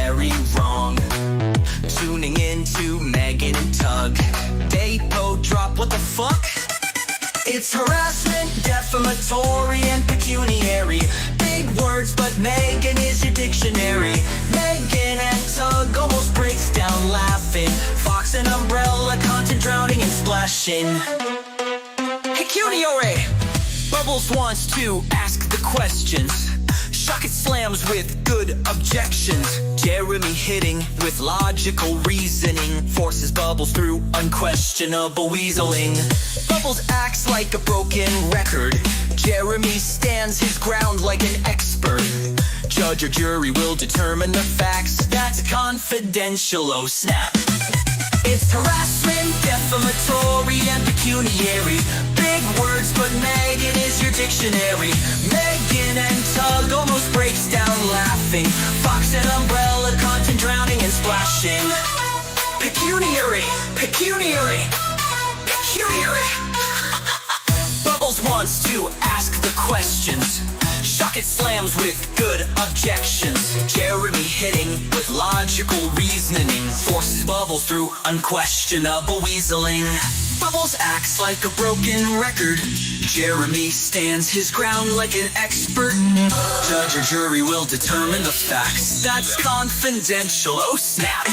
very wrong. Tuning into Megan and Tug. Dapo drop, what the fuck? It's harassment, defamatory, and pecuniary. Big words, but Megan is your dictionary. Megan and Tug almost breaks down laughing. Fox and umbrella, content drowning and splashing. Pecuniary! Bubbles wants to ask the questions. Shochet slams with good objections. Jeremy hitting with logical reasoning. Forces Bubbles through unquestionable weaseling. Bubbles acts like a broken record. Jeremy stands his ground like an expert. Judge or jury will determine the facts. That's confidential, oh snap. It's harassment, defamatory, and pecuniary. Big words, but Megan is your dictionary. Megan and Tug almost breaks down laughing. Fox and umbrella, content drowning and splashing. Pecuniary, pecuniary, pecuniary. Bubbles wants to ask the questions. Shochet slams with good objections. Jeremy hitting with logical reasoning. Forces Bubbles through unquestionable weaseling. Bubbles acts like a broken record. Jeremy stands his ground like an expert. Judge or jury will determine the facts. That's confidential, oh snap.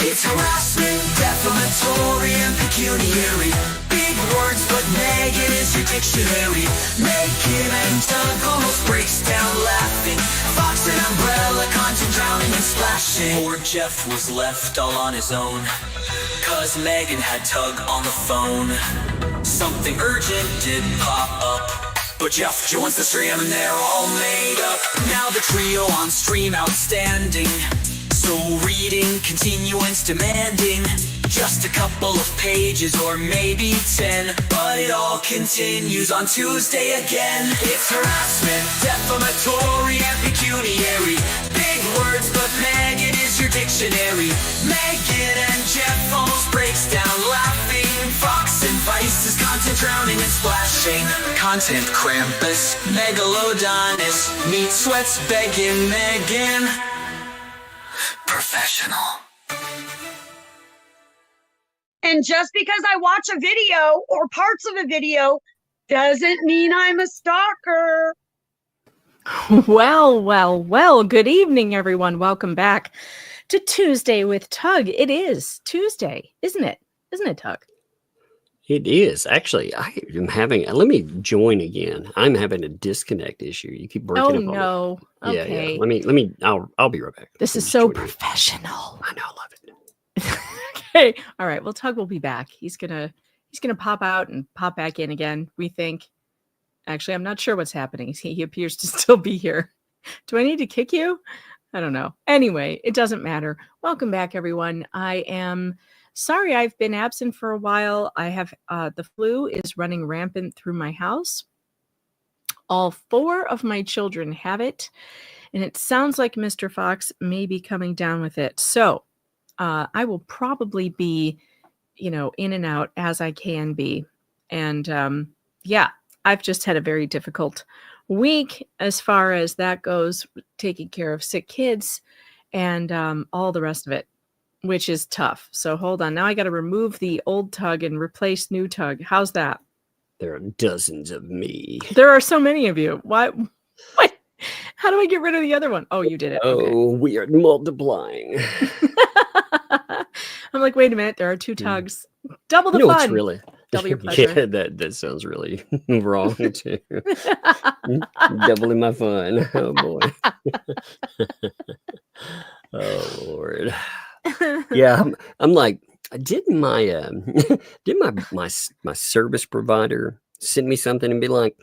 It's harassment, defamatory, and pecuniary. Big words, but Megan is your dictionary. Megan and Tug almost breaks down laughing. Fox and umbrella, content drowning and splashing. Poor Jeff was left all on his own, 'cause Megan had Tug on the phone. Something urgent did pop up, but Jeff joins the stream and they're all made up. Now the trio on stream outstanding. So reading, continuance demanding. Just a couple of pages or maybe 10, but it all continues on Tuesday again. It's harassment, defamatory, and pecuniary. Big words, but Megan is your dictionary. Megan and Jeff almost breaks down laughing. Fox and Vice is content drowning and splashing. Content Krampus, Megalodonus, meat sweats begging Megan. Professional. And just because I watch a video or parts of a video doesn't mean I'm a stalker. Well, well, well, good evening, everyone. Welcome back to Tuesday with Tug. It is Tuesday, isn't it? Isn't it, Tug? It is. Actually, I am having, let me join again. I'm having a disconnect issue. You keep breaking up on me. No. Okay. Yeah. Let me, I'll be right back. This is so professional. I know, I love it. Okay. All right. Well, Tug will be back. He's gonna pop out and pop back in again, we think. Actually, I'm not sure what's happening. He appears to still be here. Do I need to kick you? I don't know. Anyway, it doesn't matter. Welcome back, everyone. I am sorry I've been absent for a while. I have the flu is running rampant through my house. All 4 of my children have it, and it sounds like Mr. Fox may be coming down with it. So I will probably be, in and out as I can be. And yeah, I've just had a very difficult week as far as that goes, taking care of sick kids and all the rest of it, which is tough. So hold on. Now I got to remove the old Tug and replace new Tug. How's that? There are dozens of me. There are so many of you. What? How do I get rid of the other one? Oh, you did it. Oh, okay. We are multiplying. I'm like, wait a minute. There are 2 Tugs. Double the fun. It's really Double your pleasure. Yeah, that sounds really wrong too. Doubling my fun. Oh boy. Oh Lord. Yeah, I'm like, did my service provider send me something and be like,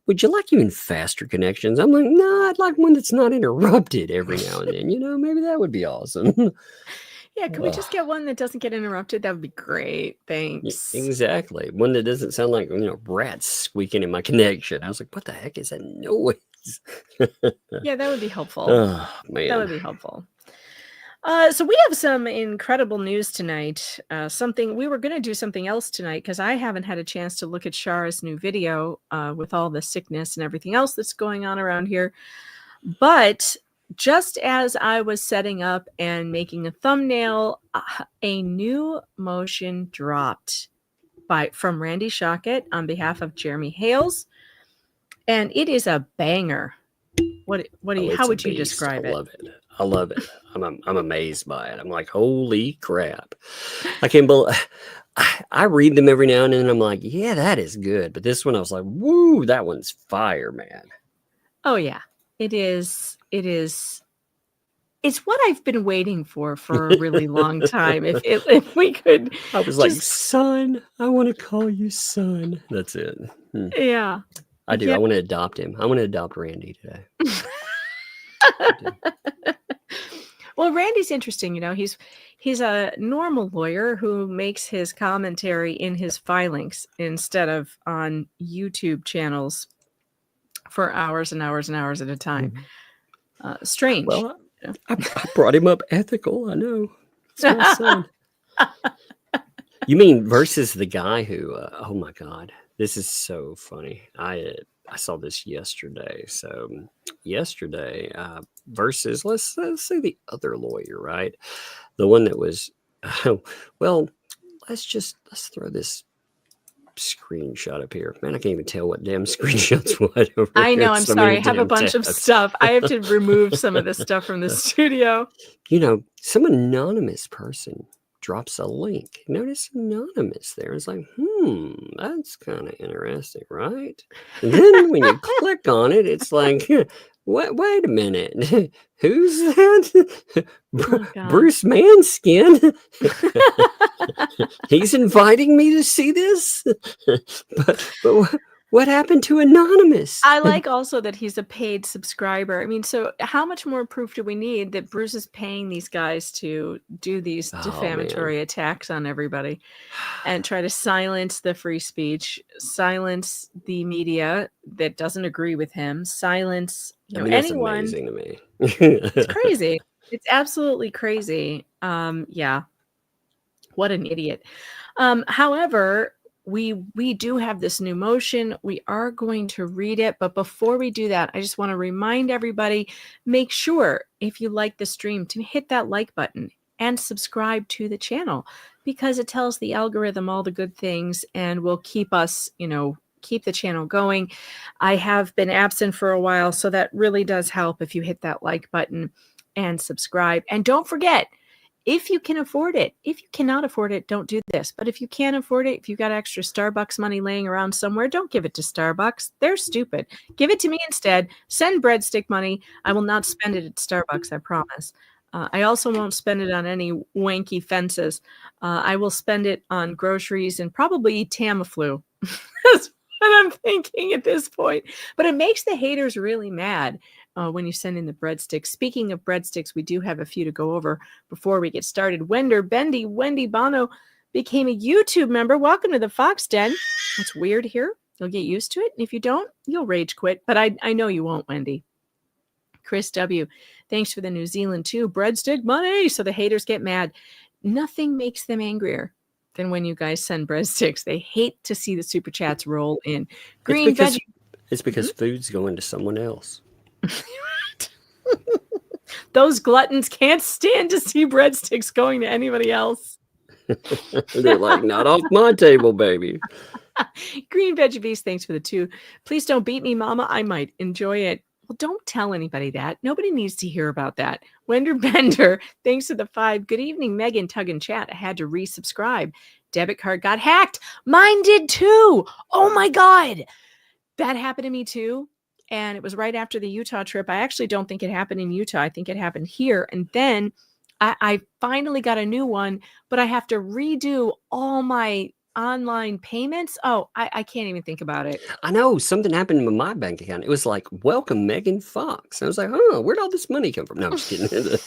would you like even faster connections? I'm like, no, I'd like one that's not interrupted every now and then. Maybe that would be awesome. Yeah, can we just get one that doesn't get interrupted? That would be great. Thanks. Yeah, exactly. One that doesn't sound like, rats squeaking in my connection. I was like, what the heck is that noise? Yeah, that would be helpful. Oh, man. That would be helpful. So we have some incredible news tonight. We were going to do something else tonight because I haven't had a chance to look at Shara's new video with all the sickness and everything else that's going on around here. But just as I was setting up and making a thumbnail, a new motion dropped from Randy Shochet on behalf of Jeremy Hales, and it is a banger. How would you describe it? I love it. I love it. I'm amazed by it. I'm like, holy crap! I can't believe. I read them every now and then. And I'm like, yeah, that is good. But this one, I was like, woo, that one's fire, man. Oh yeah, it is. It is. It's what I've been waiting for a really long time. If we could, I was like, son, I want to call you son. That's it. Yeah, I do. I want to adopt him. I want to adopt Randy today. Well, Randy's interesting. You know, he's a normal lawyer who makes his commentary in his filings instead of on YouTube channels for hours and hours and hours at a time. Strange. Well, I brought him up ethical. I know. It's my son. You mean versus the guy who? Oh my God, this is so funny. I saw this yesterday. So yesterday versus let's say the other lawyer, right? The one that was. Well, let's throw this screenshot up here. Man, I can't even tell what damn screenshots what over I know, here. I'm sorry. I have a bunch of stuff. I have to remove some of the stuff from the studio. You know, some anonymous person drops a link. Notice anonymous there. It's like, that's kind of interesting, right? And then when you click on it, it's like, what? Wait a minute. Who's that? Bruce Manskin? He's inviting me to see this? but what happened to anonymous? I like also that he's a paid subscriber. I mean, so how much more proof do we need that Bruce is paying these guys to do these defamatory attacks on everybody and try to silence the free speech, silence the media that doesn't agree with him, silence anyone. That's amazing to me. It's crazy. It's absolutely crazy. Yeah. What an idiot. However, we do have this new motion. We are going to read it. But before we do that, I just want to remind everybody, make sure if you like the stream to hit that like button and subscribe to the channel, because it tells the algorithm all the good things and will keep us, keep the channel going. I have been absent for a while, so that really does help if you hit that like button and subscribe. And don't forget, if you can afford it. If you cannot afford it, don't do this. But if you can afford it, if you got extra Starbucks money laying around somewhere, don't give it to Starbucks. They're stupid. Give it to me instead. Send breadstick money. I will not spend it at Starbucks, I promise. I also won't spend it on any wanky fences. I will spend it on groceries and probably Tamiflu. That's what I'm thinking at this point. But it makes the haters really mad. When you send in the breadsticks. Speaking of breadsticks, we do have a few to go over before we get started. Wendy Bono became a YouTube member. Welcome to the Fox Den. It's weird here. You'll get used to it. And if you don't, you'll rage quit. But I know you won't, Wendy. Chris W., thanks for the New Zealand too. Breadstick money. So the haters get mad. Nothing makes them angrier than when you guys send breadsticks. They hate to see the super chats roll in. It's because food's going to someone else. Those gluttons can't stand to see breadsticks going to anybody else. They're like, not off my table, baby. Green Veggie Beast, thanks for the 2. Please don't beat me, Mama. I might enjoy it. Well, don't tell anybody that. Nobody needs to hear about that. Wender Bender, thanks for the 5. Good evening, Megan, Tug and Chat. I had to resubscribe. Debit card got hacked. Mine did too. Oh my God. That happened to me too. And it was right after the Utah trip. I actually don't think it happened in Utah. I think it happened here. And then I finally got a new one, but I have to redo all my online payments. Oh, I can't even think about it. I know something happened to my bank account. It was like, welcome, Megan Fox. I was like, oh, where'd all this money come from? No, I'm just kidding.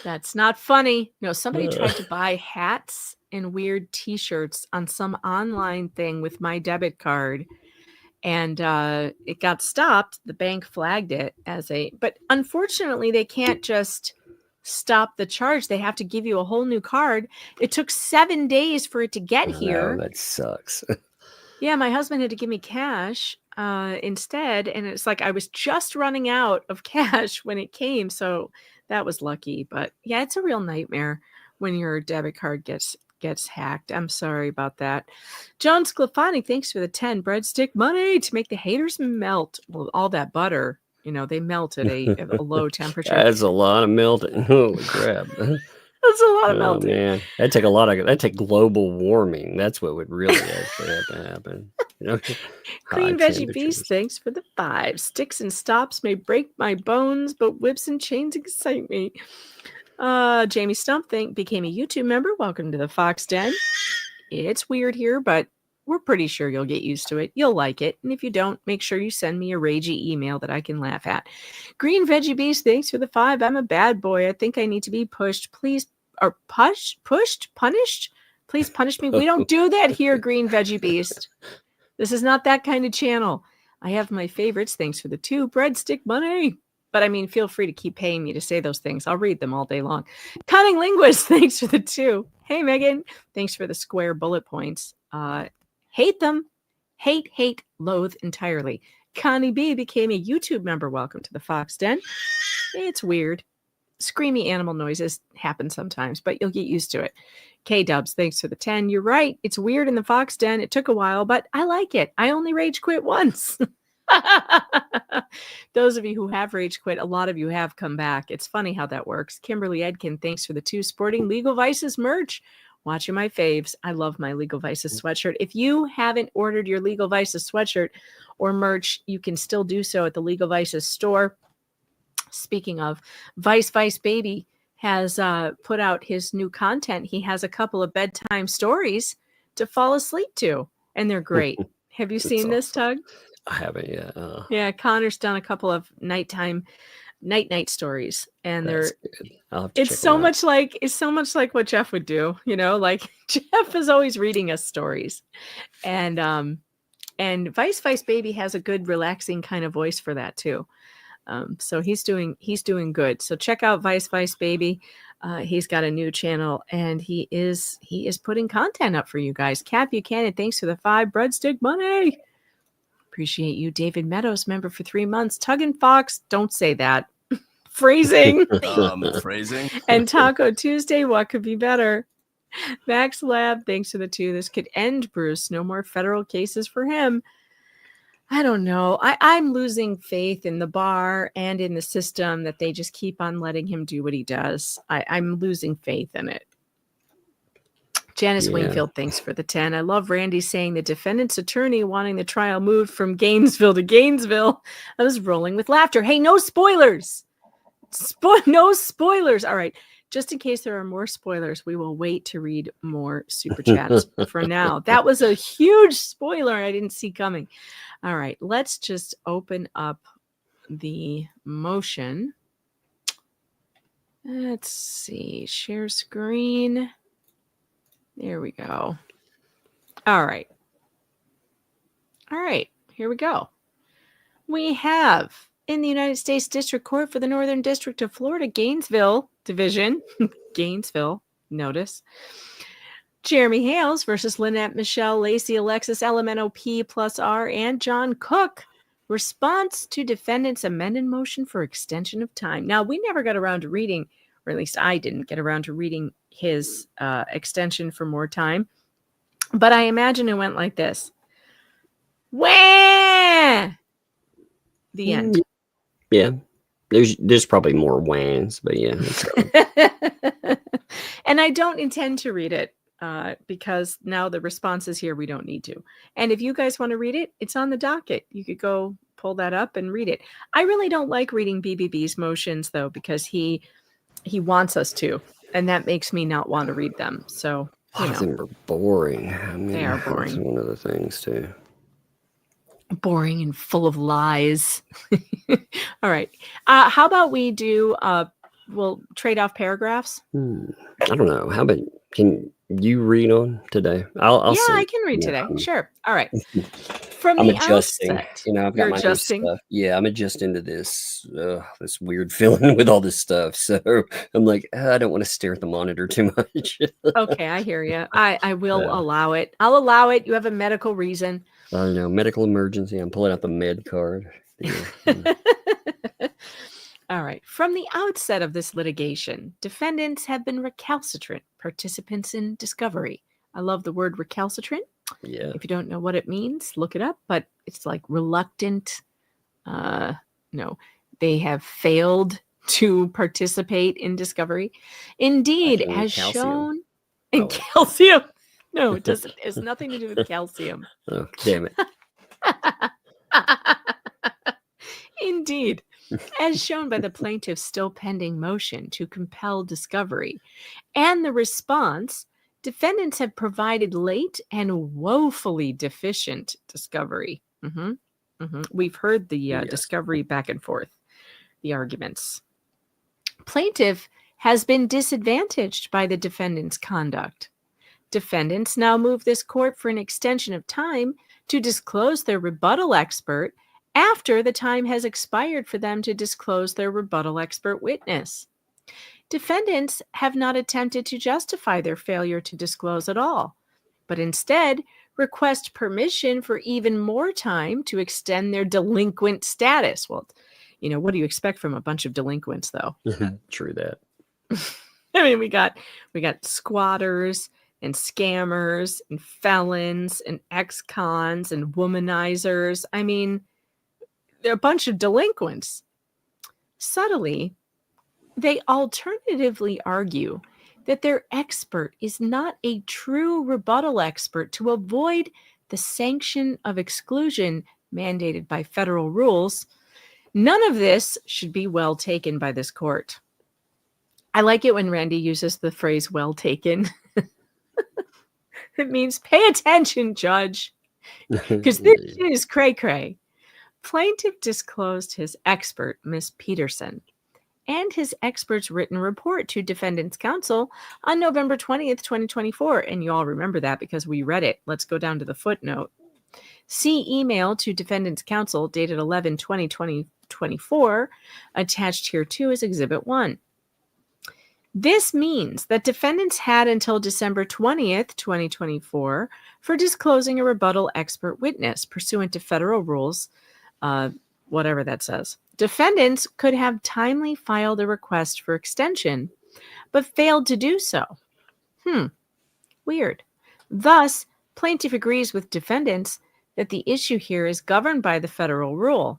That's not funny. No, somebody tried to buy hats and weird t-shirts on some online thing with my debit card. And it got stopped. The bank flagged it but unfortunately they can't just stop the charge. They have to give you a whole new card. It took 7 days for it to get here. That sucks. Yeah, my husband had to give me cash. instead. And it's like I was just running out of cash when it came. So that was lucky. But yeah, it's a real nightmare when your debit card gets hacked. I'm sorry about that. John Sclafani, thanks for the 10 breadstick money to make the haters melt. Well, all that butter, they melt at a low temperature. That's a lot of melting. Holy crap. That's a lot of melting. Man, that'd take global warming. That's what would really actually have to happen. Green Veggie Beast, thanks for the 5. Sticks and stops may break my bones, but whips and chains excite me. Jamie Stump became a YouTube member. Welcome to the Fox Den. It's weird here, but we're pretty sure you'll get used to it. You'll like it. And if you don't, make sure you send me a ragey email that I can laugh at. Green Veggie Beast, thanks for the 5. I'm a bad boy. I think I need to be pushed. Please, or punished? Please punish me. We don't do that here, Green Veggie Beast. This is not that kind of channel. I have my favorites. Thanks for the 2. Breadstick money. But I mean, feel free to keep paying me to say those things. I'll read them all day long. Cunning Linguist, thanks for the 2. Hey, Megan, thanks for the square bullet points. Hate them. Hate, loathe entirely. Connie B became a YouTube member. Welcome to the Fox Den. It's weird. Screamy animal noises happen sometimes, but you'll get used to it. K-Dubs, thanks for the 10. You're right. It's weird in the Fox Den. It took a while, but I like it. I only rage quit once. Those of you who have rage quit, a lot of you have come back. It's funny how that works. Kimberly Edkin, thanks for the 2. Sporting Legal Vices merch. Watching my faves. I love my Legal Vices sweatshirt. If you haven't ordered your Legal Vices sweatshirt or merch, you can still do so at the Legal Vices store. Speaking of, Vice Baby has put out his new content. He has a couple of bedtime stories to fall asleep to, and they're great. Have you seen this, Tug? I haven't yet. Yeah, Connor's done a couple of night stories, and it's so much like what Jeff would do. Like Jeff is always reading us stories, and Vice Baby has a good relaxing kind of voice for that too. So he's doing good. So check out Vice Baby. He's got a new channel, and he is putting content up for you guys. Kat Buchanan, thanks for the 5 breadstick money. Appreciate you. David Meadows, member for 3 months. Tug and Fox, don't say that. Phrasing. Phrasing. And Taco Tuesday, what could be better? Max Lab, thanks for the 2. This could end Bruce. No more federal cases for him. I don't know. I'm losing faith in the bar and in the system that they just keep on letting him do what he does. I'm losing faith in it. Janice Wingfield, thanks for the 10. I love Randy saying the defendant's attorney wanting the trial moved from Gainesville to Gainesville. I was rolling with laughter. Hey, no spoilers. No spoilers. All right. Just in case there are more spoilers, we will wait to read more super chats for now. That was a huge spoiler I didn't see coming. All right. Let's just open up the motion. Let's see. Share screen. There we go. All right. Here we go. We have in the United States District Court for the Northern District of Florida, Gainesville Division. Gainesville, notice. Jeremy Hales versus Lynette Michelle Lacey Alexis LMNOP plus R and John Cook. Response to defendant's amended motion for extension of time. Now, we never got around to reading, or at least I didn't get around to reading his extension for more time. But I imagine it went like this. Wah! The end. Yeah. There's probably more whans, but yeah. And I don't intend to read it because now the response is here. We don't need to. And if you guys want to read it, it's on the docket. You could go pull that up and read it. I really don't like reading BBB's motions, though, because he wants us to. And that makes me not want to read them. So, A lot of them are boring. I mean, they are boring. That's one of the things, too. Boring and full of lies. All right. How about we do, we'll trade off paragraphs? I don't know. How about, can you read on today? I'll see. I can read today. Sure. All right. From I'm the adjusting. outset, I've got my new stuff. Yeah, I'm adjusting to this weird feeling with all this stuff. So I'm like, I don't want to stare at the monitor too much. Okay, I hear you. I will allow it. I'll allow it. You have a medical reason. I don't know, medical emergency. I'm pulling out the med card. Yeah. All right. From the outset of this litigation, defendants have been recalcitrant participants in discovery. I love the word recalcitrant. Yeah. If you don't know what it means, look it up. But it's like reluctant. No, they have failed to participate in discovery. Indeed, Like in as calcium. shown in Oh. calcium. No, it doesn't. It has nothing to do with calcium. Oh, damn it. Indeed, as shown by the plaintiff's still pending motion to compel discovery and the response, defendants have provided late and woefully deficient discovery. We've heard the Yes. discovery back and forth, the arguments. Plaintiff has been disadvantaged by the defendant's conduct. Defendants now move this court for an extension of time to disclose their rebuttal expert after the time has expired for them to disclose their rebuttal expert witness. Defendants have not attempted to justify their failure to disclose at all, but instead request permission for even more time to extend their delinquent status. Well, you know, what do you expect from a bunch of delinquents, though? True that. I mean, we got squatters and scammers and felons and ex-cons and womanizers. I mean, they're a bunch of delinquents. Subtly, they alternatively argue that their expert is not a true rebuttal expert to avoid the sanction of exclusion mandated by federal rules. None of this should be well taken by this court. I like it when Randy uses the phrase well taken. It means pay attention, judge, because this shit is cray-cray. Plaintiff disclosed his expert, Miss Peterson, and his expert's written report to defendant's counsel on November 20th, 2024. And you all remember that because we read it. Let's go down to the footnote. See email to defendant's counsel dated 11/20/2024, attached here too as Exhibit 1. This means that defendants had until December 20th, 2024 for disclosing a rebuttal expert witness pursuant to federal rules, whatever that says. Defendants could have timely filed a request for extension, but failed to do so. Weird. Thus, plaintiff agrees with defendants that the issue here is governed by the federal rule,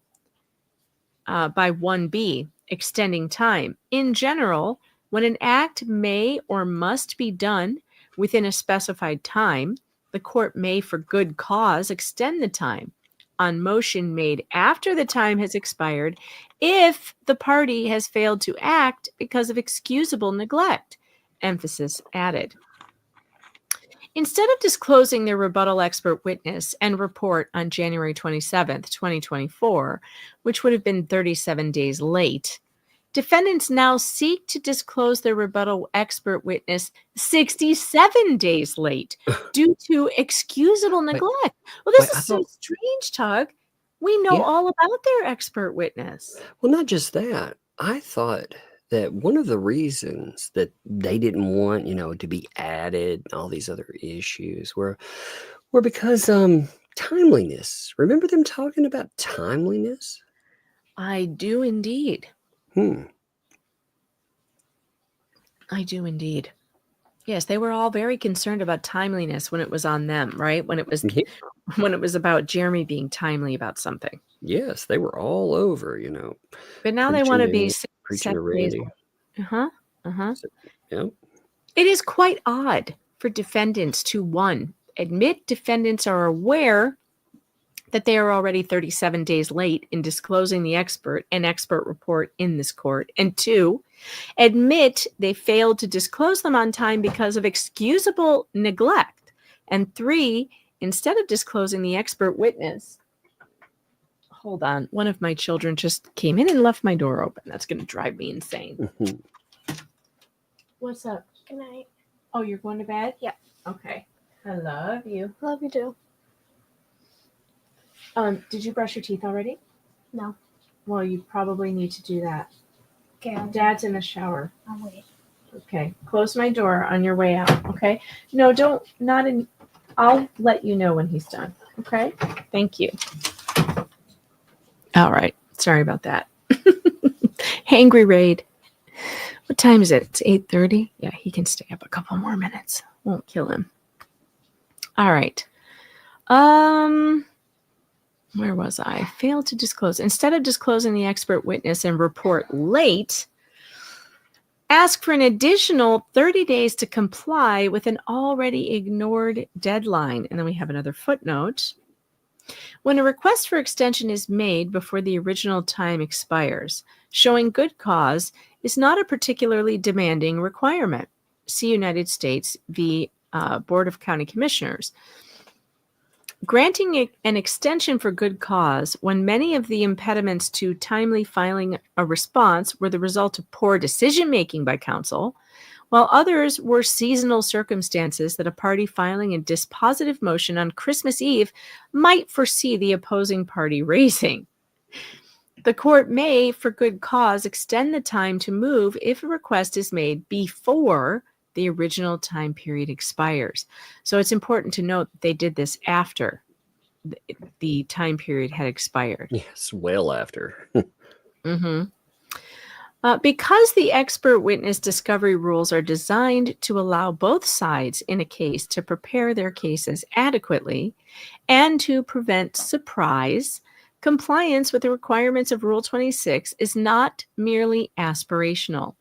by 1B, extending time. In general, when an act may or must be done within a specified time, the court may, for good cause, extend the time on motion made after the time has expired if the party has failed to act because of excusable neglect. Emphasis added. Instead of disclosing their rebuttal expert witness and report on January 27th, 2024, which would have been 37 days late, defendants now seek to disclose their rebuttal expert witness 67 days late due to excusable neglect. Well, this is so strange, Tug. We know all about their expert witness. Well, not just that. I thought that one of the reasons that they didn't want, to be added, all these other issues were because timeliness. Remember them talking about timeliness? I do indeed. I do indeed. Yes, they were all very concerned about timeliness when it was on them, right? When it was about Jeremy being timely about something. Yes, they were all over, But now they want to be preaching to Randy. Yep. It is quite odd for defendants to, one, admit defendants are aware that they are already 37 days late in disclosing the expert and expert report in this court, and two, admit they failed to disclose them on time because of excusable neglect, and three, instead of disclosing the expert witness, hold on, one of my children just came in and left my door open. That's going to drive me insane. What's up? Good night. Oh, you're going to bed? Yeah. Okay. I love you. Love you too. Did you brush your teeth already? No. Well, you probably need to do that. Okay. Dad's in the shower. I'll wait. Okay. Close my door on your way out. Okay. No, don't. Not in. I'll let you know when he's done. Okay. Thank you. All right. Sorry about that. Hangry Raid. What time is it? It's 8:30. Yeah, he can stay up a couple more minutes. Won't kill him. All right. Where was I? Failed to disclose. Instead of disclosing the expert witness and report late, ask for an additional 30 days to comply with an already ignored deadline. And then we have another footnote. When a request for extension is made before the original time expires, showing good cause is not a particularly demanding requirement. See United States v. Board of County Commissioners. Granting an extension for good cause when many of the impediments to timely filing a response were the result of poor decision-making by counsel, while others were seasonal circumstances that a party filing a dispositive motion on Christmas Eve might foresee the opposing party raising. The court may, for good cause, extend the time to move if a request is made before the original time period expires. So it's important to note that they did this after the time period had expired. Yes, well after. Mm-hmm. Because the expert witness discovery rules are designed to allow both sides in a case to prepare their cases adequately and to prevent surprise, compliance with the requirements of Rule 26 is not merely aspirational.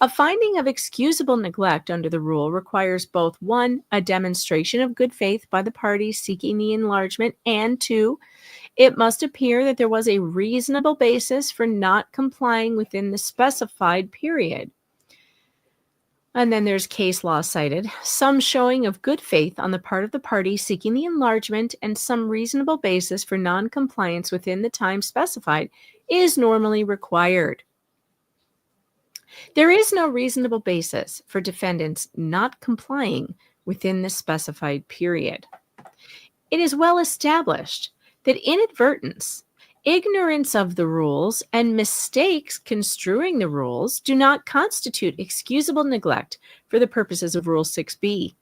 A finding of excusable neglect under the rule requires both 1, a demonstration of good faith by the party seeking the enlargement, and 2, it must appear that there was a reasonable basis for not complying within the specified period. And then there's case law cited. Some showing of good faith on the part of the party seeking the enlargement and some reasonable basis for non-compliance within the time specified is normally required. There is no reasonable basis for defendants not complying within the specified period. It is well established that inadvertence, ignorance of the rules, and mistakes construing the rules do not constitute excusable neglect for the purposes of Rule 6b.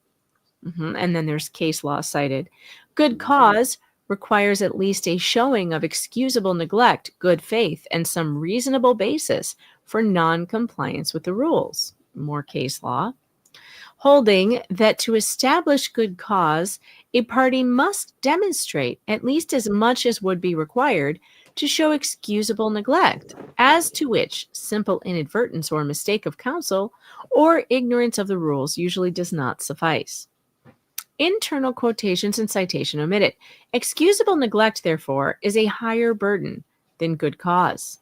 And then there's case law cited. Good cause requires at least a showing of excusable neglect, good faith, and some reasonable basis for non-compliance with the rules. More case law. Holding that to establish good cause, a party must demonstrate at least as much as would be required to show excusable neglect, as to which simple inadvertence or mistake of counsel or ignorance of the rules usually does not suffice. Internal quotations and citation omitted. Excusable neglect, therefore, is a higher burden than good cause.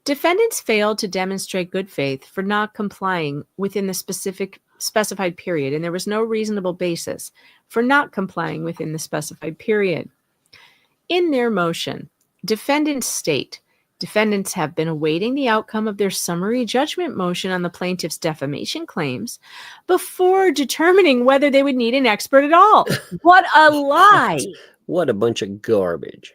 Defendants failed to demonstrate good faith for not complying within the specified period, and there was no reasonable basis for not complying within the specified period. In their motion, defendants state, defendants have been awaiting the outcome of their summary judgment motion on the plaintiff's defamation claims before determining whether they would need an expert at all. What a lie! What a bunch of garbage.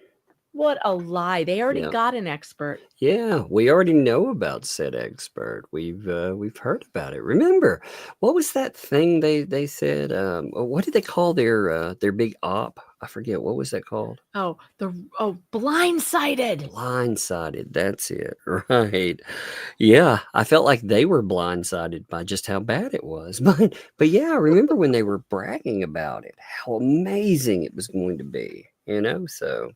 What a lie. They already Yeah. got an expert. Yeah, we already know about said expert. We've heard about it. Remember, what was that thing they said? What did they call their big op? I forget. What was that called? Blindsided. Blindsided. That's it. Right. Yeah, I felt like they were blindsided by just how bad it was. But yeah, I remember when they were bragging about it, how amazing it was going to be. So.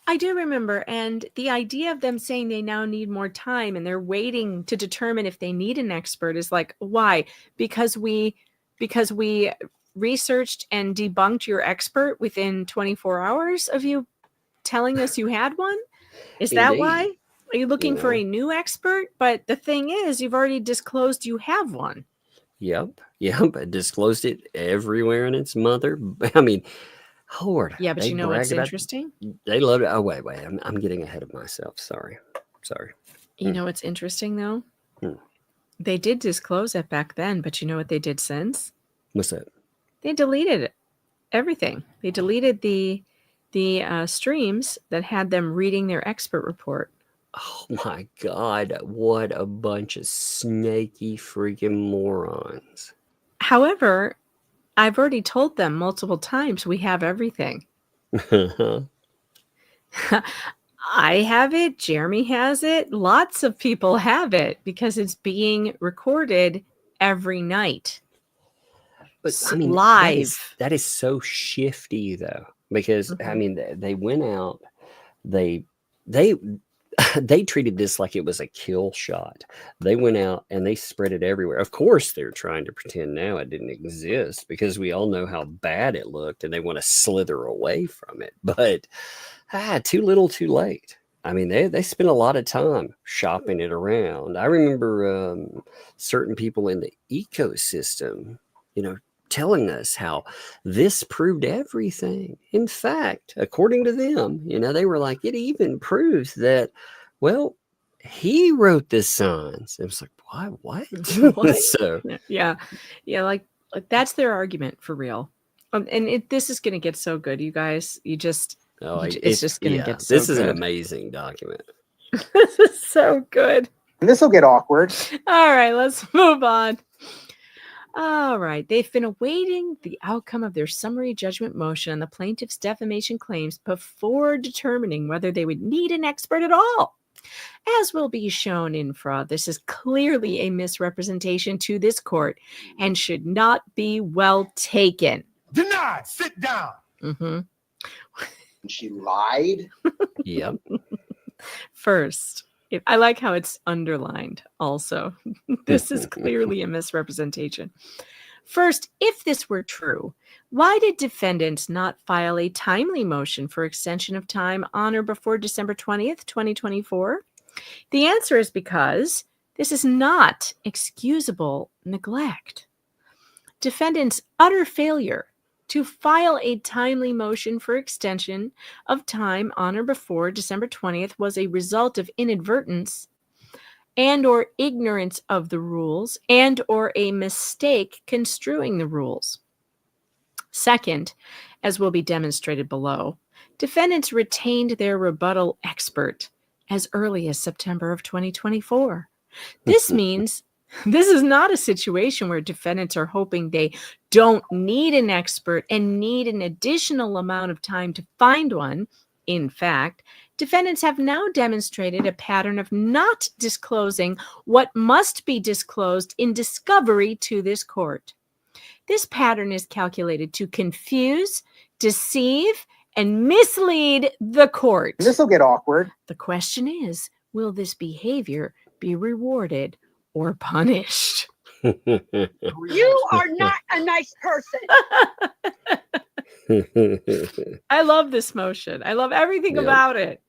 I do remember, and the idea of them saying they now need more time and they're waiting to determine if they need an expert is like, why? Because we researched and debunked your expert within 24 hours of you telling us you had one? Is that why? Are you looking for a new expert? But the thing is, you've already disclosed you have one. Yep. I disclosed it everywhere in its mother. I mean, Lord. Yeah, but you know what's interesting? They love it. Oh, wait. I'm getting ahead of myself. Sorry. You know what's interesting, though? They did disclose it back then, but you know what they did since? What's that? They deleted everything. They deleted the streams that had them reading their expert report. Oh, my God. What a bunch of snaky freaking morons. However, I've already told them multiple times we have everything. I have it. Jeremy has it. Lots of people have it because it's being recorded every night. But I mean, live. that is so shifty though, because I mean, they went out, they they treated this like it was a kill shot. They went out and they spread it everywhere. Of course, they're trying to pretend now it didn't exist because we all know how bad it looked and they want to slither away from it. But too little, too late. I mean, they spent a lot of time shopping it around. I remember certain people in the ecosystem, telling us how this proved everything. In fact, according to them, they were like, it even proves that, well, he wrote the signs. It was like, what? So yeah, like that's their argument for real. And this is going to get so good, you guys. It's just going to get so good. This is an amazing document. This is so good. And this will get awkward. All right, let's move on. All right. They've been awaiting the outcome of their summary judgment motion on the plaintiff's defamation claims before determining whether they would need an expert at all. As will be shown in fraud, this is clearly a misrepresentation to this court and should not be well taken. Denied. Sit down. Mm-hmm. She lied. Yep. First, I like how it's underlined also. This is clearly a misrepresentation. First, if this were true, why did defendants not file a timely motion for extension of time on or before December 20th, 2024? The answer is because this is not excusable neglect. Defendants' utter failure to file a timely motion for extension of time on or before December 20th was a result of inadvertence and or ignorance of the rules and or a mistake construing the rules. Second, as will be demonstrated below, defendants retained their rebuttal expert as early as September of 2024. This means this is not a situation where defendants are hoping they don't need an expert and need an additional amount of time to find one. In fact, defendants have now demonstrated a pattern of not disclosing what must be disclosed in discovery to this court. This pattern is calculated to confuse, deceive, and mislead the court. This will get awkward. The question is, will this behavior be rewarded or punished? You are not a nice person. I love this motion. I love everything about it.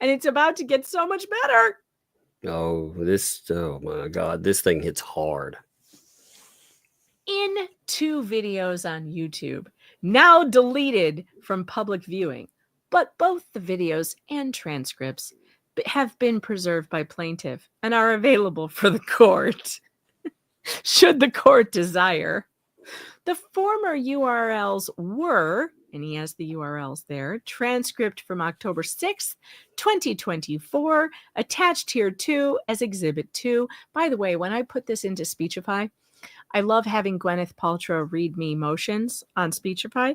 And it's about to get so much better. Oh my God, this thing hits hard. In 2 videos on YouTube, now deleted from public viewing, but both the videos and transcripts have been preserved by plaintiff and are available for the court, should the court desire. The former URLs were, and he has the URLs there, transcript from October 6th, 2024, attached here 2 as Exhibit 2. By the way, when I put this into Speechify, I love having Gwyneth Paltrow read me motions on Speechify,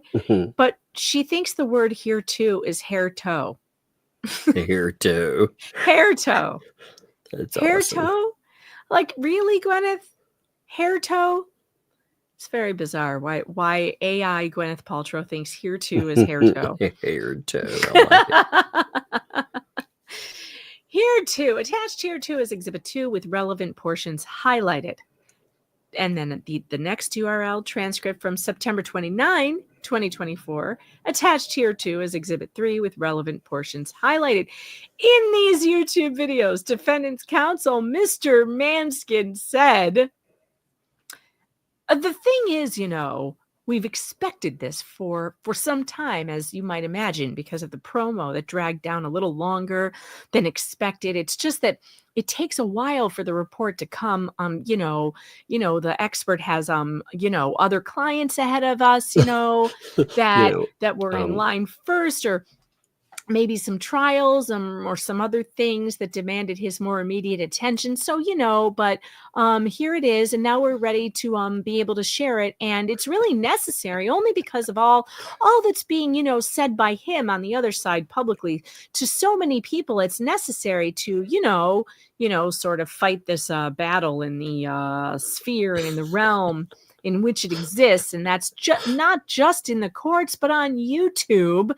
but she thinks the word here too is hair toe. Hair toe. Hair toe. That's hair awesome. toe? Like, really, Gwyneth? Hair toe? It's very bizarre why AI Gwyneth Paltrow thinks here too is hair toe. Hair toe. I like it. Here too, attached here too is Exhibit 2 with relevant portions highlighted. And then the next URL, transcript from September 29, 2024, attached here too is Exhibit 3 with relevant portions highlighted. In these YouTube videos, defendant's counsel, Mr. Manskin, said, the thing is, we've expected this for some time, as you might imagine, because of the promo that dragged down a little longer than expected. It's just that it takes a while for the report to come. The expert has, other clients ahead of us, that were in line first, or maybe some trials or some other things that demanded his more immediate attention. So, but here it is. And now we're ready to be able to share it. And it's really necessary only because of all that's being, said by him on the other side publicly to so many people. It's necessary to, sort of fight this battle in the sphere and in the realm in which it exists. And that's not just in the courts, but on YouTube.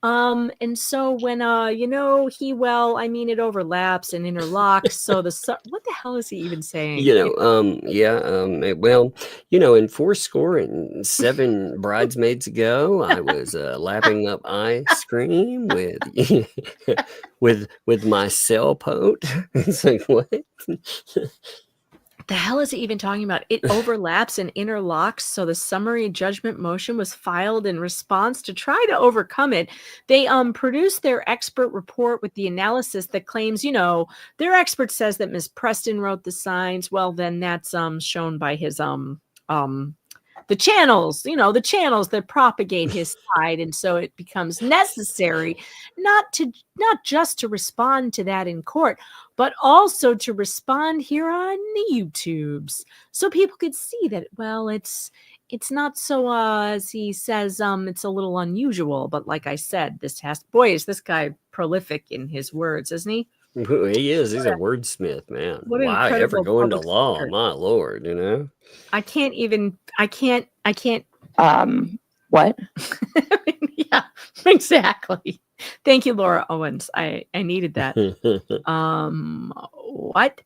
And so when, it overlaps and interlocks. So what the hell is he even saying? Well, in 7 bridesmaids ago, I was lapping up ice cream with my sailboat. It's like, what? The hell is he even talking about? It overlaps and interlocks. So the summary judgment motion was filed in response to try to overcome it. They produced their expert report with the analysis that claims, their expert says that Ms. Preston wrote the signs. Well, then that's shown by his the channels that propagate his side. And so it becomes necessary not just to respond to that in court, but also to respond here on the YouTubes. So people could see that, well, it's not so, as he says, it's a little unusual. But like I said, is this guy prolific in his words, isn't he? He is. He's a wordsmith, man. What an Why ever incredible go into public law? speaker. My Lord, I can't. What? Yeah, exactly. Thank you, Laura Owens. I needed that. What?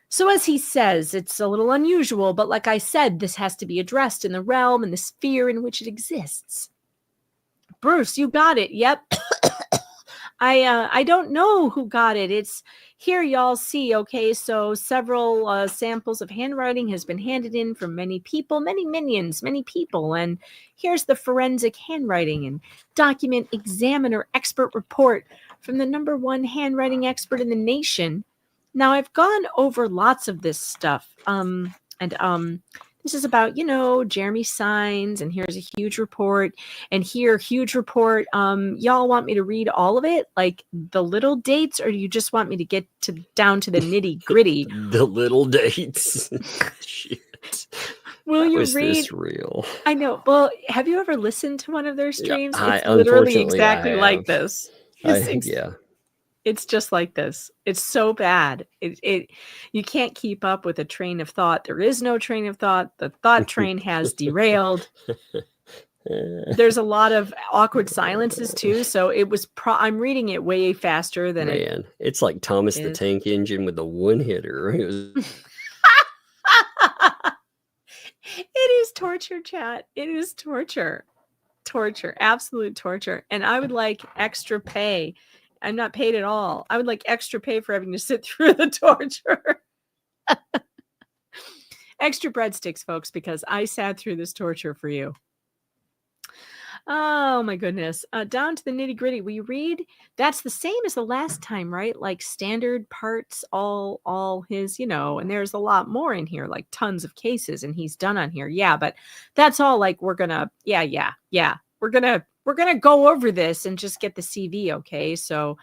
So as he says, it's a little unusual, but like I said, this has to be addressed in the realm and the sphere in which it exists. Bruce, you got it. Yep. I don't know who got it. It's here, y'all see. Okay, so several samples of handwriting has been handed in from many people, many minions, many people. And here's the forensic handwriting and document examiner expert report from the #1 handwriting expert in the nation. Now, I've gone over lots of this stuff. This is about, Jeremy signs, and here's a huge report, and here, huge report. Y'all want me to read all of it, like the little dates, or do you just want me to get down to the nitty gritty? The little dates. Shit. Will you Was read? this real? I know. Well, have you ever listened to one of their streams? Yeah, it's literally unfortunately, exactly I like have. this. Yeah. It's just like this. It's so bad. You can't keep up with a train of thought. There is no train of thought. The thought train has derailed. There's a lot of awkward silences too. So it was. I'm reading it way faster than it. It's like Thomas the Tank Engine with the one hitter. It was. It is torture, chat. It is torture. Absolute torture. And I would like extra pay. I'm not paid at all. I would like extra pay for having to sit through the torture. Extra breadsticks, folks, because I sat through this torture for you. Oh my goodness. Down to the nitty gritty. We read. That's the same as the last time, right? Like standard parts, all his, and there's a lot more in here, like tons of cases, and he's done on here. Yeah, but that's all like we're gonna, yeah. We're gonna go over this and just get the CV, okay? So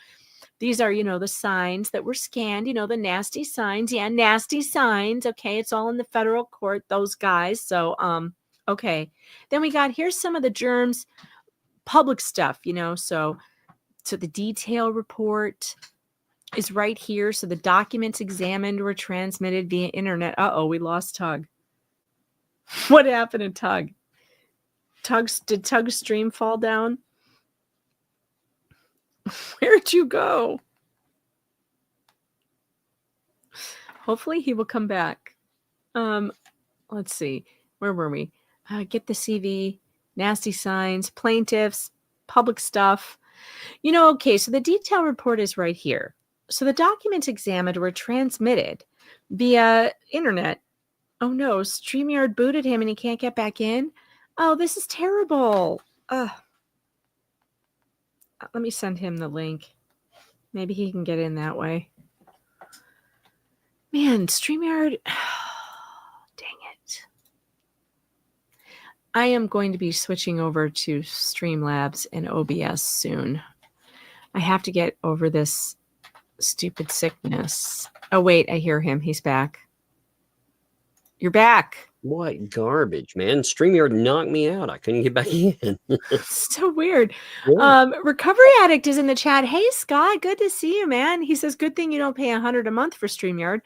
these are, the signs that were scanned, the nasty signs. Yeah, nasty signs. Okay, it's all in the federal court, those guys. So, okay. Then we got, here's some of the germs, public stuff, so the detail report is right here. So the documents examined were transmitted via internet. Uh-oh, we lost Tug. What happened to Tug? Did Tug's stream fall down? Where'd you go? Hopefully he will come back. Let's see. Where were we? Get the CV, nasty signs, plaintiffs, public stuff. Okay, so the detail report is right here. So the documents examined were transmitted via internet. Oh no, Streamyard booted him and he can't get back in? Oh, this is terrible. Let me send him the link. Maybe he can get in that way. Man, StreamYard. Dang it. I am going to be switching over to Streamlabs and OBS soon. I have to get over this stupid sickness. Oh, wait, I hear him. He's back. You're back. What garbage, man. StreamYard knocked me out. I couldn't get back in. So weird. Yeah. Recovery Addict is in the chat. Hey, Scott, good to see you, man. He says, good thing you don't pay $100 a month for StreamYard.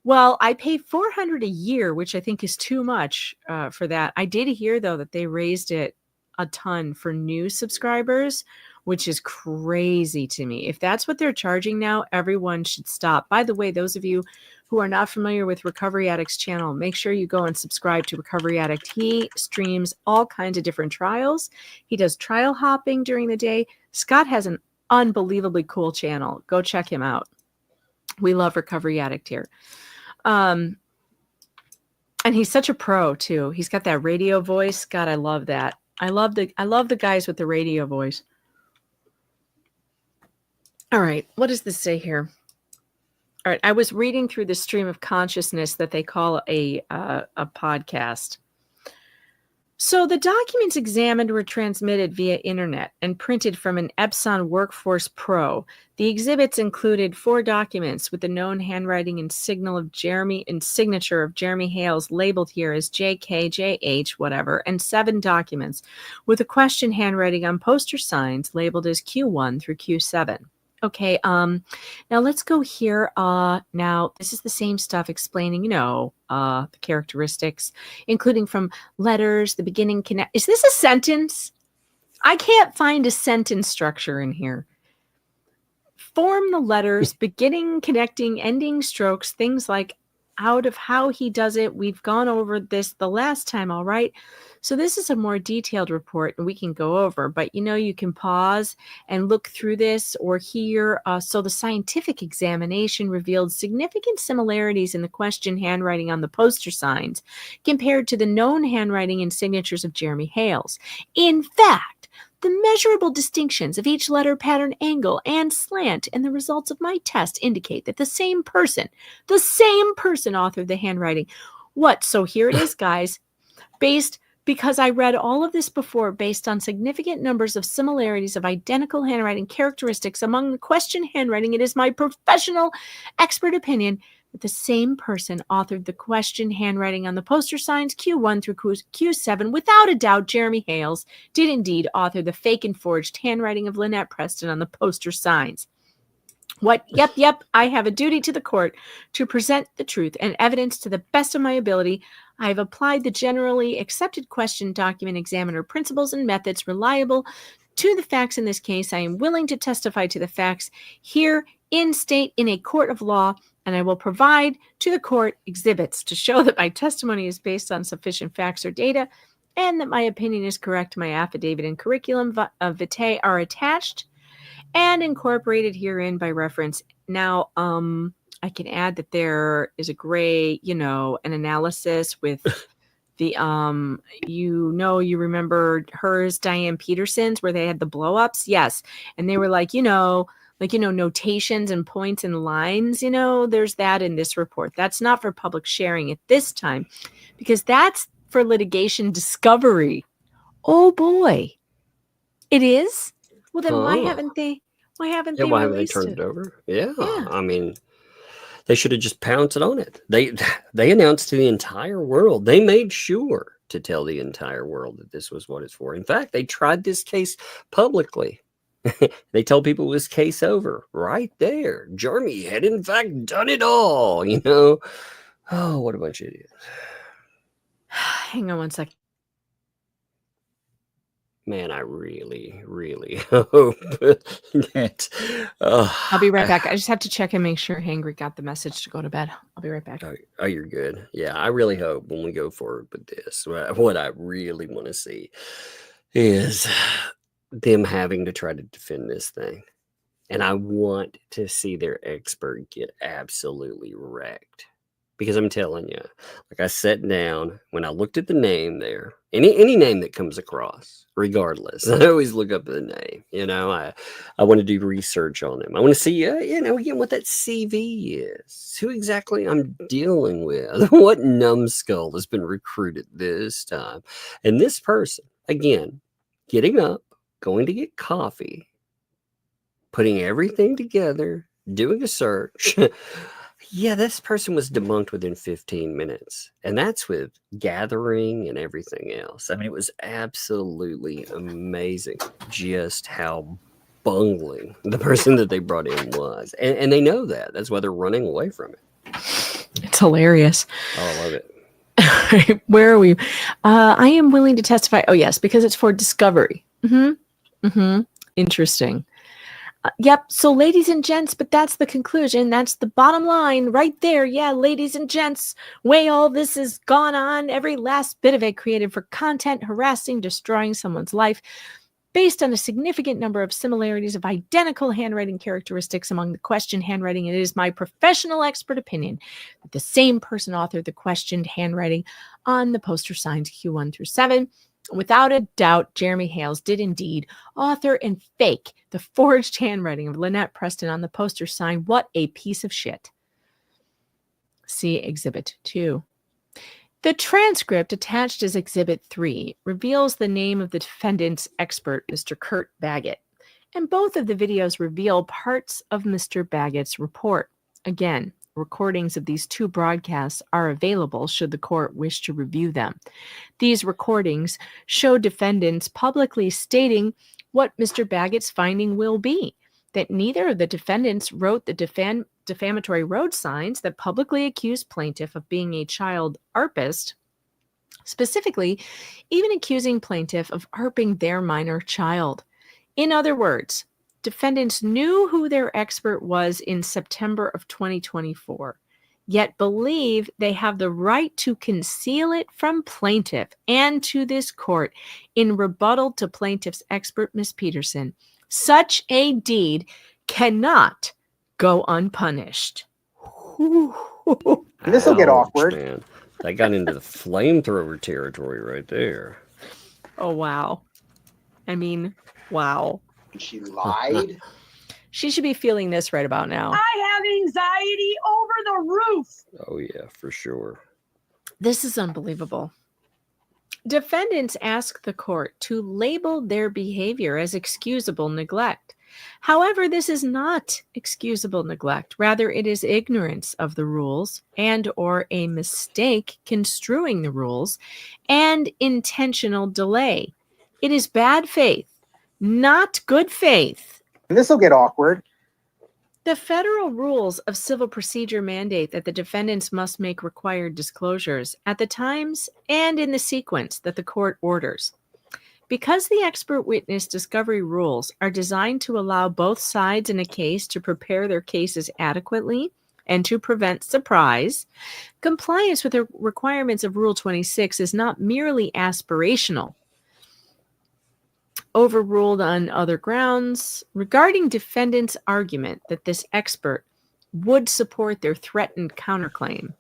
Well, I pay $400 a year, which I think is too much for that. I did hear, though, that they raised it a ton for new subscribers, which is crazy to me. If that's what they're charging now, everyone should stop. By the way, those of you who are not familiar with Recovery Addict's channel, make sure you go and subscribe to Recovery Addict. He streams all kinds of different trials. He does trial hopping during the day. Scott has an unbelievably cool channel. Go check him out. We love Recovery Addict here. And he's such a pro too. He's got that radio voice. God, I love that. I love the guys with the radio voice. All right, what does this say here? All right, I was reading through the stream of consciousness that they call a podcast. So the documents examined were transmitted via internet and printed from an Epson Workforce Pro. The exhibits included 4 documents with the known handwriting and signature of Jeremy Hales labeled here as JK, JH, whatever, and 7 documents with a question handwriting on poster signs labeled as Q1 through Q7. Okay, now let's go here. Now, this is the same stuff explaining, the characteristics, including from letters, the beginning connect. Is this a sentence? I can't find a sentence structure in here. Form the letters, beginning, connecting, ending strokes, things like out of how he does it. We've gone over this the last time, all right? So this is a more detailed report and we can go over, but you can pause and look through this or here. So the scientific examination revealed significant similarities in the question handwriting on the poster signs compared to the known handwriting and signatures of Jeremy Hales. In fact, the measurable distinctions of each letter pattern, angle, and slant and the results of my test indicate that the same person authored the handwriting. What? So here it is, guys. Because I read all of this before, based on significant numbers of similarities of identical handwriting characteristics among the question handwriting, it is my professional expert opinion that the same person authored the question handwriting on the poster signs Q1 through Q7. Without a doubt, Jeremy Hales did indeed author the fake and forged handwriting of Lynette Preston on the poster signs. What? Yep. I have a duty to the court to present the truth and evidence to the best of my ability. I have applied the generally accepted question document examiner principles and methods reliable to the facts in this case. I am willing to testify to the facts here in state in a court of law, and I will provide to the court exhibits to show that my testimony is based on sufficient facts or data and that my opinion is correct. My affidavit and curriculum vitae are attached and incorporated herein by reference. Now, I can add that there is a gray, an analysis with the, you remember hers, Diane Peterson's, where they had the blow-ups? Yes. And they were like, notations and points and lines, there's that in this report. That's not for public sharing at this time because that's for litigation discovery. Oh boy. It is? Well, then why haven't they released turned it? it over? Yeah. I mean, they should have just pounced on it. They announced to the entire world. They made sure to tell the entire world that this was what it's for. In fact, they tried this case publicly. They told people it was case over right there. Jeremy had in fact done it all, Oh, what a bunch of idiots. Hang on one second. Man, I really, really hope that. I'll be right back. I just have to check and make sure Hangry got the message to go to bed. I'll be right back. Oh, you're good. Yeah, I really hope when we go forward with this, what I really want to see is them having to try to defend this thing. And I want to see their expert get absolutely wrecked. Because I'm telling you, like I sat down, when I looked at the name there, any name that comes across, regardless, I always look up the name. I want to do research on them. I want to see, again, what that CV is, who exactly I'm dealing with, what numbskull has been recruited this time. And this person, again, getting up, going to get coffee, putting everything together, doing a search. Yeah, this person was debunked within 15 minutes. And that's with gathering and everything else. I mean, it was absolutely amazing just how bungling the person that they brought in was. And they know that. That's why they're running away from it. It's hilarious. Oh, I love it. Where are we? I am willing to testify. Oh, yes, because it's for discovery. Interesting. Yep. So, ladies and gents, but that's the conclusion. That's the bottom line right there. Yeah, ladies and gents, way all this has gone on, every last bit of it created for content, harassing, destroying someone's life, based on a significant number of similarities of identical handwriting characteristics among the questioned handwriting. It is my professional expert opinion that the same person authored the questioned handwriting on the poster signs Q1 through 7. Without a doubt, Jeremy Hales did indeed author and fake the forged handwriting of Lynette Preston on the poster sign. What a piece of shit. See Exhibit 2. The transcript attached as Exhibit 3 reveals the name of the defendant's expert, Mr. Kurt Baggett, and both of the videos reveal parts of Mr. Baggett's report. Again, recordings of these two broadcasts are available should the court wish to review them. These recordings show defendants publicly stating what Mr. Baggett's finding will be, that neither of the defendants wrote the defamatory road signs that publicly accused plaintiff of being a child arpist, specifically even accusing plaintiff of arping their minor child. In other words, defendants knew who their expert was in September of 2024, yet believe they have the right to conceal it from plaintiff and to this court in rebuttal to plaintiff's expert, Ms. Peterson. Such a deed cannot go unpunished. This will get Ouch, awkward. Man. That got into the flamethrower territory right there. Oh, wow. I mean, wow. She lied. She should be feeling this right about now. I have anxiety over the roof. Oh, yeah, for sure. This is unbelievable. Defendants ask the court to label their behavior as excusable neglect. However, this is not excusable neglect. Rather, it is ignorance of the rules and or a mistake construing the rules and intentional delay. It is bad faith, not good faith. This will get awkward. The federal rules of civil procedure mandate that the defendants must make required disclosures at the times and in the sequence that the court orders. Because the expert witness discovery rules are designed to allow both sides in a case to prepare their cases adequately and to prevent surprise, compliance with the requirements of Rule 26 is not merely aspirational. Overruled on other grounds regarding defendants' argument that this expert would support their threatened counterclaim,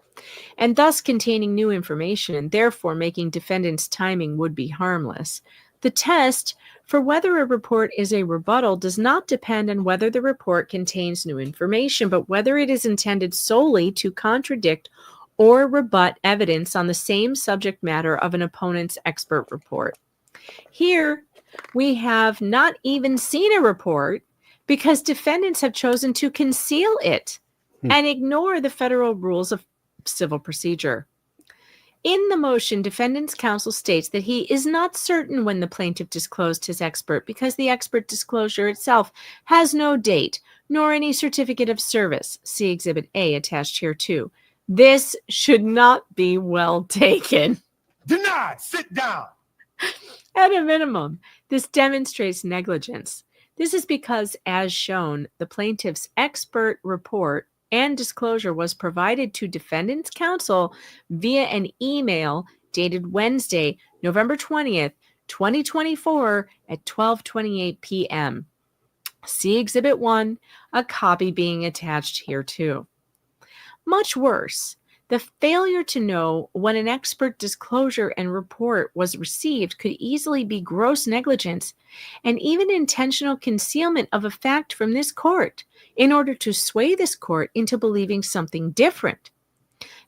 and thus containing new information and therefore making defendants' timing would be harmless. The test for whether a report is a rebuttal does not depend on whether the report contains new information, but whether it is intended solely to contradict or rebut evidence on the same subject matter of an opponent's expert report. Here, we have not even seen a report because defendants have chosen to conceal it and ignore the federal rules of civil procedure. In the motion, defendant's counsel states that he is not certain when the plaintiff disclosed his expert because the expert disclosure itself has no date nor any certificate of service. See Exhibit A attached here too. This should not be well taken. Denied. Sit down. At a minimum, this demonstrates negligence. This is because, as shown, the plaintiff's expert report and disclosure was provided to defendant's counsel via an email dated Wednesday, November 20th, 2024 at 12:28 p.m. See Exhibit 1, a copy being attached here too. Much worse, the failure to know when an expert disclosure and report was received could easily be gross negligence and even intentional concealment of a fact from this court in order to sway this court into believing something different.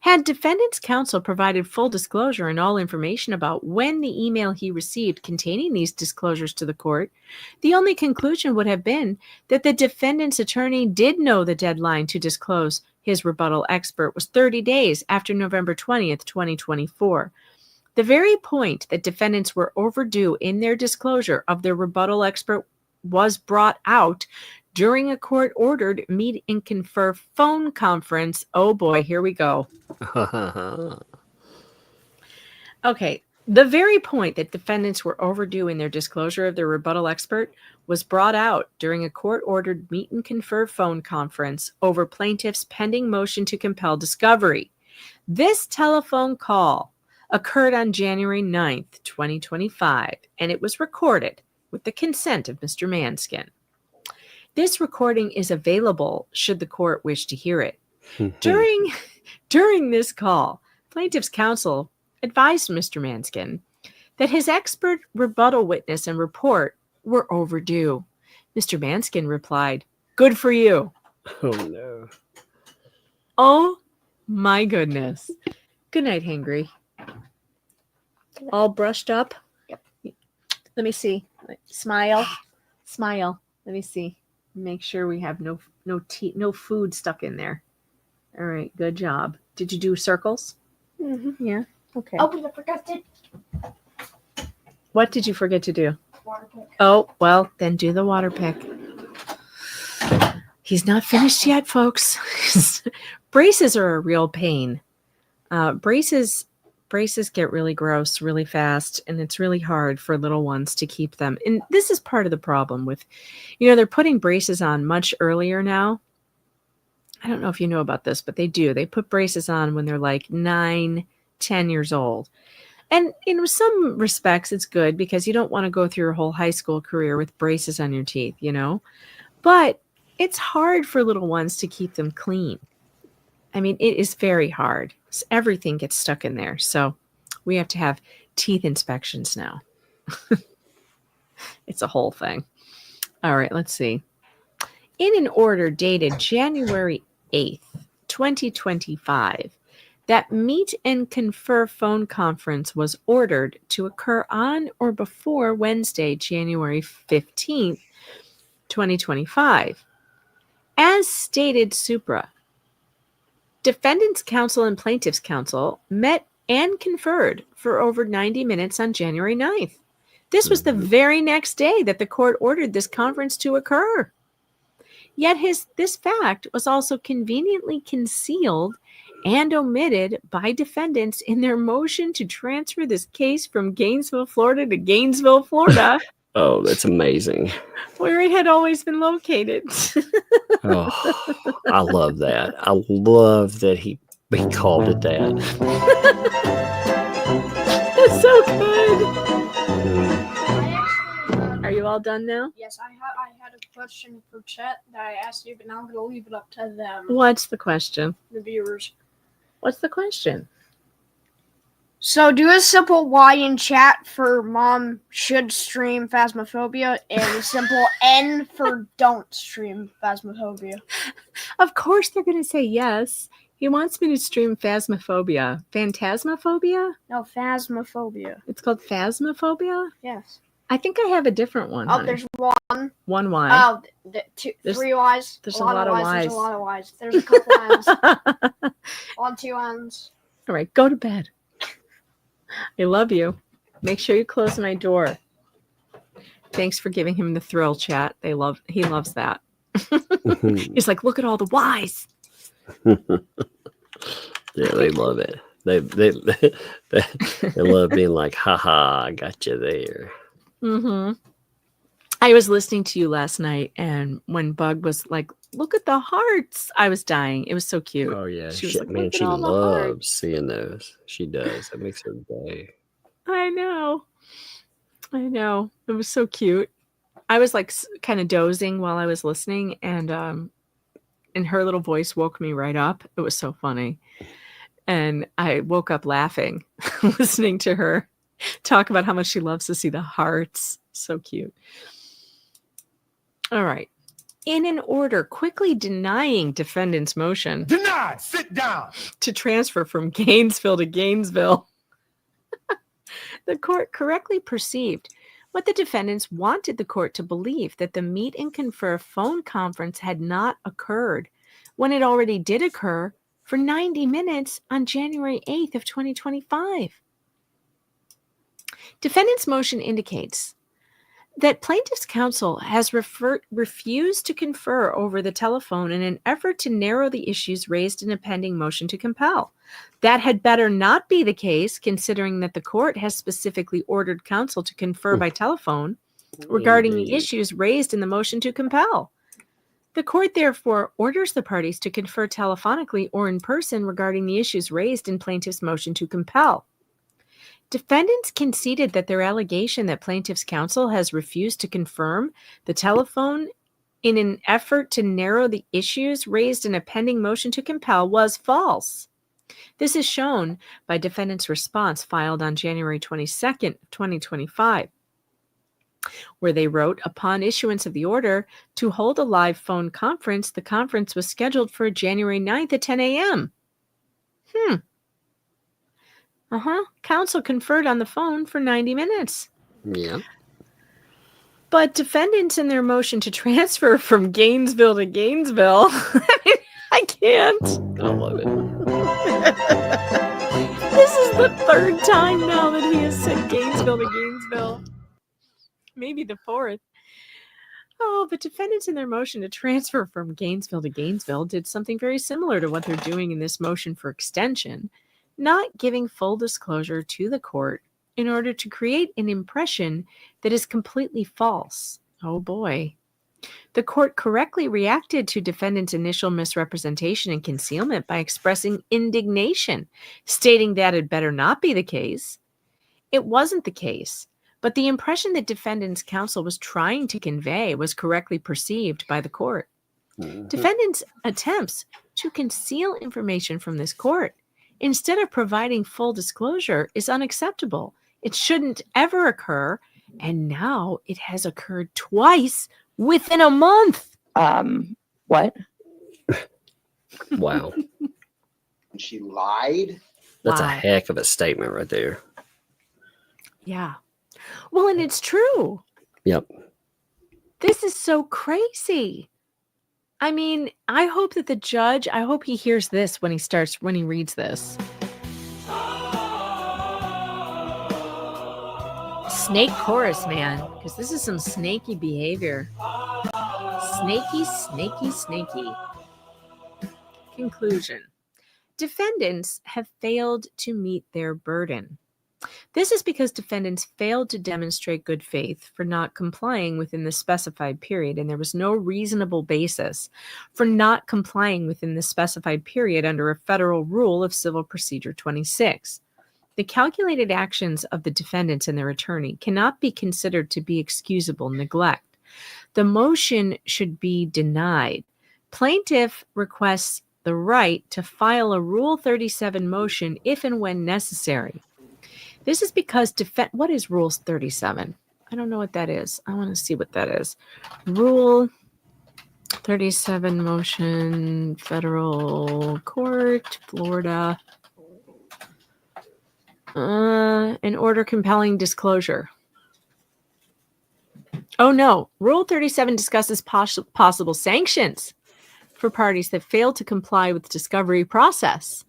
Had defendant's counsel provided full disclosure and all information about when the email he received containing these disclosures to the court, the only conclusion would have been that the defendant's attorney did know the deadline to disclose his rebuttal expert was 30 days after November 20th, 2024. The very point that defendants were overdue in their disclosure of their rebuttal expert was brought out during a court-ordered meet and confer phone conference. Oh boy, here we go. Okay, the very point that defendants were overdue in their disclosure of their rebuttal expert was brought out during a court-ordered meet and confer phone conference over plaintiff's pending motion to compel discovery. This telephone call occurred on January 9th, 2025, and it was recorded with the consent of Mr. Manskin. This recording is available should the court wish to hear it. During this call, plaintiff's counsel advised Mr. Manskin that his expert rebuttal witness and report were overdue. Mr. Manskin replied, "Good for you." Oh, no. Oh, my goodness. Good night, Hangry. All brushed up? Yep. Let me see. Smile. Smile. Let me see. Make sure we have no food stuck in there. All right, good job. Did you do circles? Mm-hmm. Yeah. Okay. Oh, but I forgot to What did you forget to do? water pick. Oh, well, then do the water pick. He's not finished yet, folks. Braces are a real pain. Braces get really gross really fast, and it's really hard for little ones to keep them. And this is part of the problem with, they're putting braces on much earlier now. I don't know if you know about this, but they do. They put braces on when they're like 9, 10 years old. And in some respects, it's good because you don't want to go through your whole high school career with braces on your teeth, But it's hard for little ones to keep them clean. I mean, it is very hard. Everything gets stuck in there. So we have to have teeth inspections now. It's a whole thing. All right, let's see. In an order dated January 8th, 2025, that meet and confer phone conference was ordered to occur on or before Wednesday, January 15th, 2025. As stated supra, defendant's counsel and plaintiff's counsel met and conferred for over 90 minutes on January 9th. This was the very next day that the court ordered this conference to occur. Yet this fact was also conveniently concealed and omitted by defendants in their motion to transfer this case from Gainesville, Florida to Gainesville, Florida. Oh, that's amazing. Where it had always been located. Oh, I love that. I love that he called it that. That's so good. Mm. Are you all done now? Yes, I had a question for chat that I asked you, but now I'm going to leave it up to them, What's the question? the viewers. What's the question? So do a simple Y in chat for mom should stream Phasmophobia and a simple N for don't stream Phasmophobia. Of course they're going to say yes. He wants me to stream Phasmophobia. Phantasmophobia? No, Phasmophobia. It's called Phasmophobia? Yes. I think I have a different one. Oh, honey. there's one. One Y. Oh, There's- 3 Ys. there's a lot of Ys. There's Ys. a lot of Ys. There's a couple N's. 1, 2 N's. All right, go to bed. I love you. Make sure you close my door. Thanks for giving him the thrill, chat. He loves that. He's like, look at all the Y's. Yeah, they love it. They love being like, haha, I got you there. Mm-hmm. I was listening to you last night, and when Bug was like, look at the hearts, I was dying. It was so cute. Oh, yeah. She was like, Man, "Look at she all the loves hearts." seeing those. She does. That makes her day. I know. It was so cute. I was like kind of dozing while I was listening, and her little voice woke me right up. It was so funny. And I woke up laughing, listening to her talk about how much she loves to see the hearts. So cute. All right. in an order quickly denying defendant's motion Denied. Sit down. to transfer from Gainesville to Gainesville. The court correctly perceived what the defendants wanted the court to believe, that the meet and confer phone conference had not occurred when it already did occur for 90 minutes on January 8th of 2025. Defendant's motion indicates that plaintiff's counsel has refused to confer over the telephone in an effort to narrow the issues raised in a pending motion to compel. That had better not be the case, considering that the court has specifically ordered counsel to confer by telephone regarding the issues raised in the motion to compel. The court therefore orders the parties to confer telephonically or in person regarding the issues raised in plaintiff's motion to compel. Defendants conceded that their allegation that plaintiff's counsel has refused to confirm the telephone in an effort to narrow the issues raised in a pending motion to compel was false. This is shown by defendant's response filed on January 22nd, 2025, where they wrote, upon issuance of the order to hold a live phone conference, the conference was scheduled for January 9th at 10 a.m. Counsel conferred on the phone for 90 minutes. Yeah. But defendants in their motion to transfer from Gainesville to Gainesville, I mean, I can't. I love it. This is the third time now that he has said Gainesville to Gainesville. Maybe the fourth. Oh, but defendants in their motion to transfer from Gainesville to Gainesville did something very similar to what they're doing in this motion for extension, not giving full disclosure to the court in order to create an impression that is completely false. Oh boy. The court correctly reacted to defendant's initial misrepresentation and concealment by expressing indignation, stating that it better not be the case. It wasn't the case, but the impression that defendant's counsel was trying to convey was correctly perceived by the court. Defendant's attempts to conceal information from this court instead of providing full disclosure is unacceptable. It shouldn't ever occur, and now it has occurred twice within a month. What? Wow. She lied. That's a Wow. heck of a statement right there. Yeah. Well, and it's true. Yep. This is so crazy. I mean, I hope that the judge, I hope he hears this when he reads this. Snake chorus, man, because this is some snaky behavior. Snaky, snaky, snaky. Conclusion. Defendants have failed to meet their burden. This is because defendants failed to demonstrate good faith for not complying within the specified period, and there was no reasonable basis for not complying within the specified period under a federal rule of Civil Procedure 26. The calculated actions of the defendants and their attorney cannot be considered to be excusable neglect. The motion should be denied. Plaintiff requests the right to file a Rule 37 motion if and when necessary. This is because what is Rule 37? I don't know what that is. I want to see what that is. Rule 37 motion, federal court, Florida. An order compelling disclosure. Oh no, Rule 37 discusses possible sanctions for parties that fail to comply with the discovery process.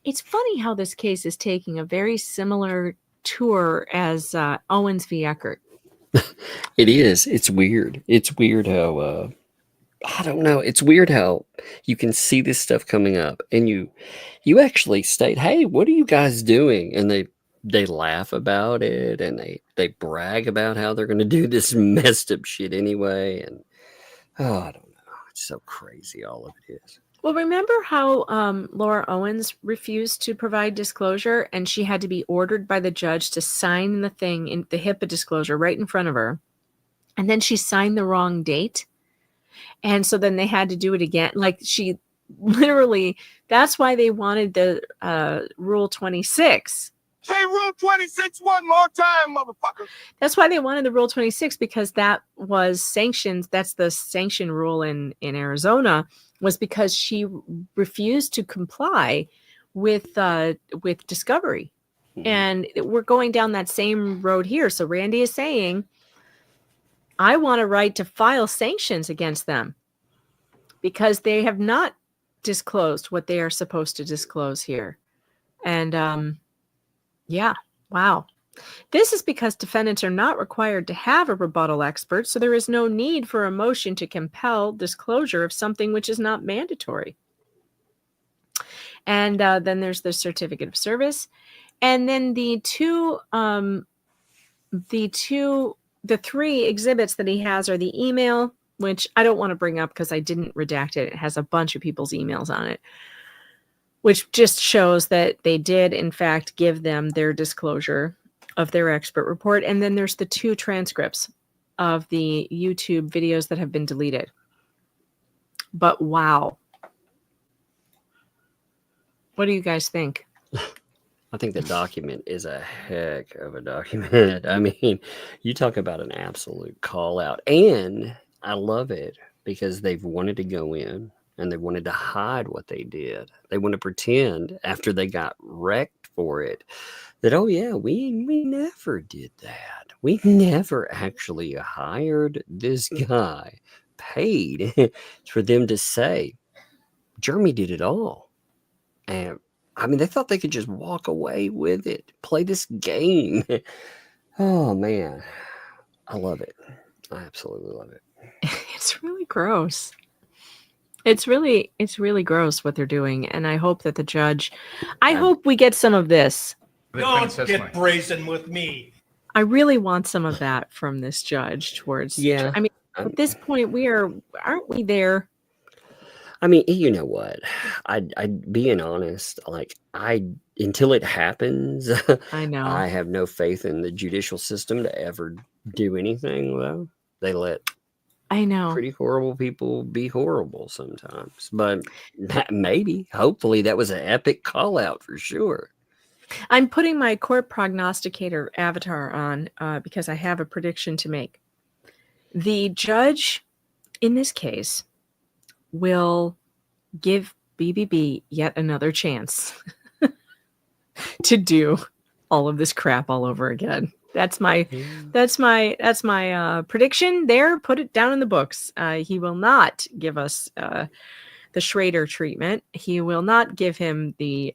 It's funny how this case is taking a very similar tour as Owens v. Eckert. It is. It's weird. It's weird how I don't know. It's weird how you can see this stuff coming up and you actually state, "Hey, what are you guys doing?" And they laugh about it and they brag about how they're going to do this messed up shit anyway. And I don't know. It's so crazy. All of it is. Well, remember how Laura Owens refused to provide disclosure and she had to be ordered by the judge to sign the thing in the HIPAA disclosure right in front of her. And then she signed the wrong date. And so then they had to do it again. Like she literally, that's why they wanted the Rule 26 Say Rule 26 one more time, motherfucker. That's why they wanted the Rule 26, because that was sanctions. That's the sanction rule in Arizona, was because she refused to comply with discovery. And we're going down that same road here. So Randy is saying, I want a right to file sanctions against them because they have not disclosed what they are supposed to disclose here. And yeah, wow. This is because defendants are not required to have a rebuttal expert, so there is no need for a motion to compel disclosure of something which is not mandatory. And then there's the certificate of service. And then the three exhibits that he has are the email, which I don't want to bring up because I didn't redact it. It has a bunch of people's emails on it, which just shows that they did, in fact, give them their disclosure of their expert report. And then there's the 2 transcripts of the YouTube videos that have been deleted. But wow. What do you guys think? I think the document is a heck of a document. I mean, you talk about an absolute call out. And I love it because they've wanted to go in and they wanted to hide what they did. They want to pretend after they got wrecked for it that, oh yeah, we never did that. We never actually hired this guy, paid for them to say, Jeremy did it all. And I mean, they thought they could just walk away with it, play this game. Oh man, I love it. I absolutely love it. It's really gross. It's really gross what they're doing. And I hope that the judge, I hope we get some of this. Don't get brazen with me. I really want some of that from this judge towards, Yeah. I mean, at this point aren't we there? I mean, you know what? I being honest, like until it happens, I know. I have no faith in the judicial system to ever do anything. Though they let I know pretty horrible people be horrible sometimes, but maybe, hopefully, that was an epic call out for sure. I'm putting my court prognosticator avatar on because I have a prediction to make. The judge in this case will give BBB yet another chance to do all of this crap all over again. That's my prediction there. Put it down in the books. He will not give us the Schrader treatment. He will not give him he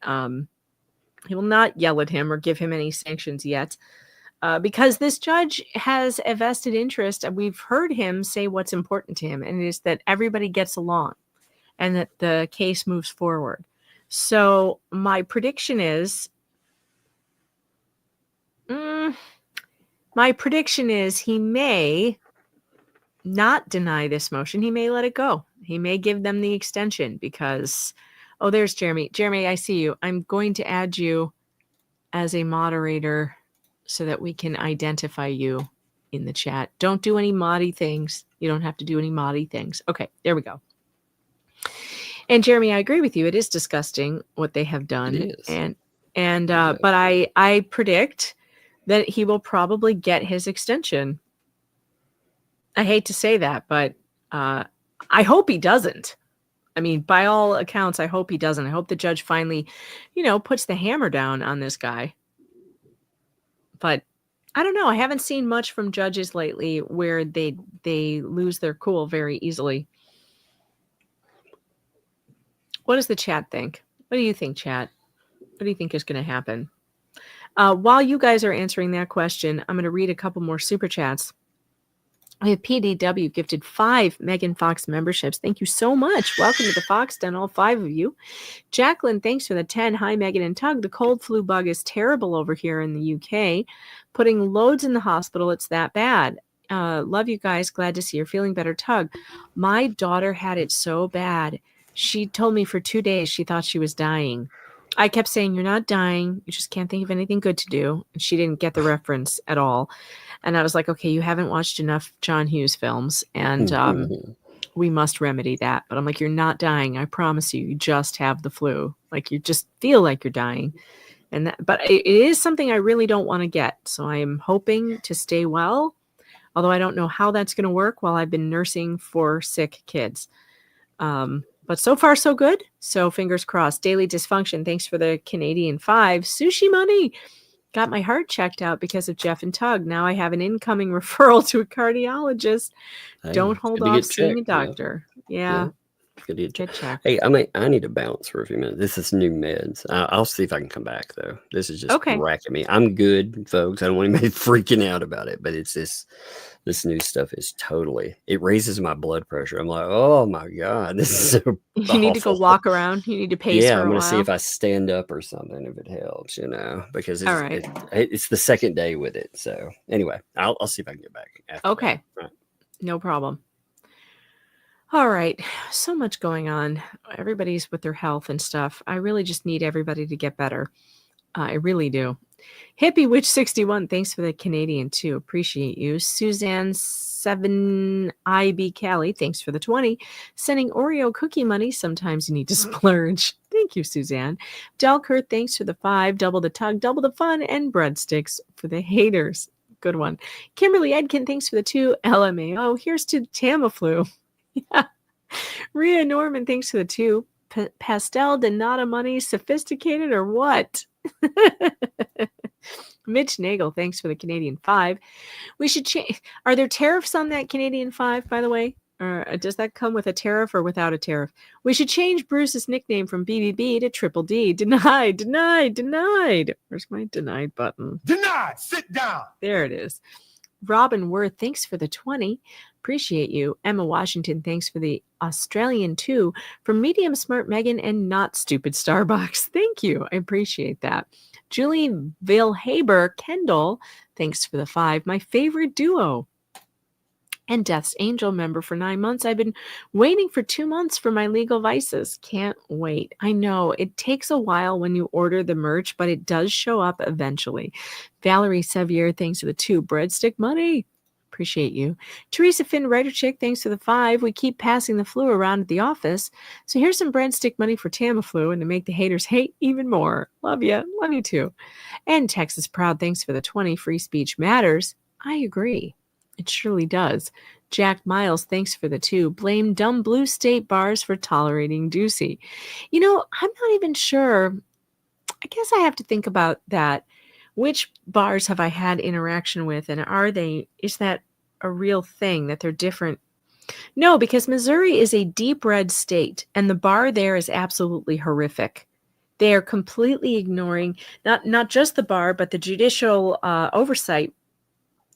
will not yell at him or give him any sanctions yet. Because this judge has a vested interest, and we've heard him say what's important to him, and it is that everybody gets along and that the case moves forward. So my prediction is, he may not deny this motion. He may let it go. He may give them the extension because, oh, there's Jeremy. Jeremy, I see you. I'm going to add you as a moderator so that we can identify you in the chat. Don't do any moddy things. You don't have to do any moddy things. Okay, there we go. And Jeremy, I agree with you. It is disgusting what they have done. It is. But I predict that he will probably get his extension. I hate to say that, but I hope he doesn't. I mean, by all accounts, I hope he doesn't. I hope the judge finally, puts the hammer down on this guy. But I don't know. I haven't seen much from judges lately where they lose their cool very easily. What does the chat think? What do you think, chat? What do you think is going to happen? While you guys are answering that question, I'm going to read a couple more super chats. We have PDW gifted 5 Megan Fox memberships. Thank you so much. Welcome to the Fox Den, all 5 of you. Jacqueline, thanks for the 10. Hi, Megan and Tug. The cold flu bug is terrible over here in the UK. Putting loads in the hospital. It's that bad. Love you guys. Glad to see you're feeling better. Tug, my daughter had it so bad. She told me for 2 days she thought she was dying. I kept saying, you're not dying. You just can't think of anything good to do. And she didn't get the reference at all. And I was like, okay, you haven't watched enough John Hughes films, and we must remedy that. But I'm like, you're not dying. I promise you. You just have the flu. Like, you just feel like you're dying. But it is something I really don't want to get. So I am hoping to stay well, although I don't know how that's going to work while I've been nursing 4 sick kids. But so far, so good. So fingers crossed. Daily Dysfunction, thanks for the Canadian 5. Sushi money. Got my heart checked out because of Jeff and Tug. Now I have an incoming referral to a cardiologist. Hey, Don't it's hold good to off get seeing a checked, you know? doctor. Yeah. Good to Get checked. Hey, I need to bounce for a few minutes. This is new meds. I'll see if I can come back though. This is just Okay. racking me. I'm good, folks. I don't want anybody freaking out about it, but it's this new stuff is totally. It raises my blood pressure. I'm like, oh my god, this is so. You need to go awful. walk around. You need to pace Yeah, for I'm a gonna while. see if I stand up or something if it helps. Because it's, All right. it's the second day with it. So anyway, I'll see if I can get back. After Okay. that. Right. No problem. All right. So much going on. Everybody's with their health and stuff. I really just need everybody to get better. I really do. Hippie Witch 61, thanks for the Canadian too. Appreciate you. Suzanne 7IB Cali, thanks for the 20. Sending Oreo cookie money. Sometimes you need to splurge. Thank you, Suzanne. Delkert, thanks for the 5. Double the tug, double the fun, and breadsticks for the haters. Good one. Kimberly Edkin, thanks for the 2. LMAO, here's to Tamiflu. Yeah. Rhea Norman, thanks for the 2. Pastel Donata money, sophisticated or what? Mitch Nagel, thanks for the Canadian 5. We should change. Are there tariffs on that Canadian 5, by the way? Or does that come with a tariff or without a tariff? We should change Bruce's nickname from BBB to Triple D. Denied, denied, denied. Where's my denied button? Denied. Sit down. There it is. Robin Worth, thanks for the 20. Appreciate you. Emma Washington, thanks for the Australian 2. From Medium Smart Megan and Not Stupid Starbucks. Thank you. I appreciate that. Julie Vilhaber Kendall, thanks for the 5. My favorite duo. And Death's Angel member for 9 months. I've been waiting for 2 months for my Legal Vices. Can't wait. I know it takes a while when you order the merch, but it does show up eventually. Valerie Sevier, thanks for the 2. Breadstick money. Appreciate you. Teresa Finn Writer Chick, thanks for the 5. We keep passing the flu around at the office. So here's some breadstick money for Tamiflu and to make the haters hate even more. Love you. Love you too. And Texas Proud, thanks for the 20. Free speech matters. I agree. It surely does. Jack Miles, thanks for the 2. Blame dumb blue state bars for tolerating Ducey. I'm not even sure. I guess I have to think about that. Which bars have I had interaction with, and is that a real thing that they're different? No, because Missouri is a deep red state, and the bar there is absolutely horrific. They are completely ignoring not just the bar, but the judicial oversight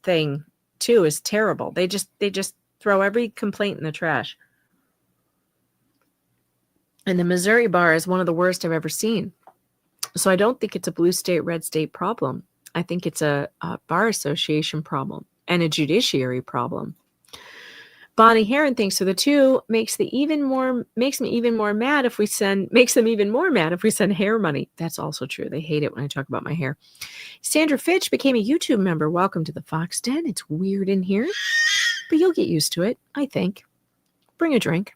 thing too is terrible. They just throw every complaint in the trash. And the Missouri bar is one of the worst I've ever seen. So I don't think it's a blue state, red state problem. I think it's a bar association problem and a judiciary problem. Bonnie Heron thinks so. The 2 makes me even more mad if we send hair money. That's also true. They hate it when I talk about my hair. Sandra Fitch became a YouTube member. Welcome to the Fox Den. It's weird in here, but you'll get used to it, I think. Bring a drink.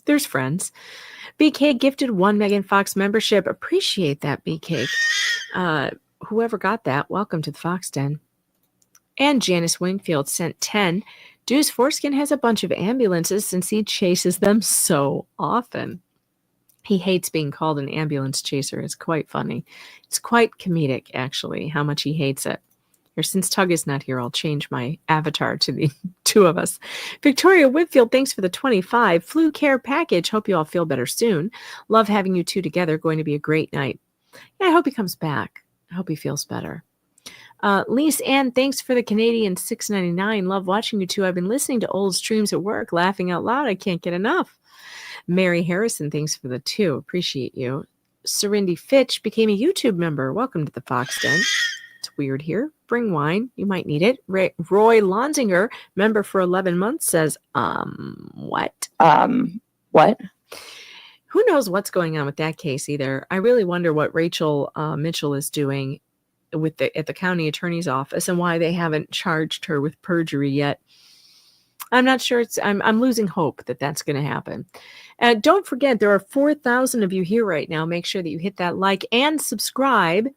There's friends. BK gifted 1 Megan Fox membership. Appreciate that, BK. Whoever got that, welcome to the Fox Den. And Janice Wingfield sent 10. Deuce Foreskin has a bunch of ambulances since he chases them so often. He hates being called an ambulance chaser. It's quite funny. It's quite comedic, actually, how much he hates it. Or since Tug is not here, I'll change my avatar to the 2 of us. Victoria Whitfield, thanks for the 25. Flu care package. Hope you all feel better soon. Love having you 2 together. Going to be a great night. Yeah, I hope he comes back. I hope he feels better. Lise Ann, thanks for the Canadian $6.99. Love watching you 2. I've been listening to old streams at work, laughing out loud. I can't get enough. Mary Harrison, thanks for the 2. Appreciate you. Serindy Fitch became a YouTube member. Welcome to the Fox Den. It's weird here. Bring wine. You might need it. Roy Lonzinger, member for 11 months, says, what? What? Who knows what's going on with that case either? I really wonder what Rachel Mitchell is doing at the county attorney's office and why they haven't charged her with perjury yet. I'm not sure. I'm losing hope that that's going to happen. Don't forget, there are 4,000 of you here right now. Make sure that you hit that like and subscribe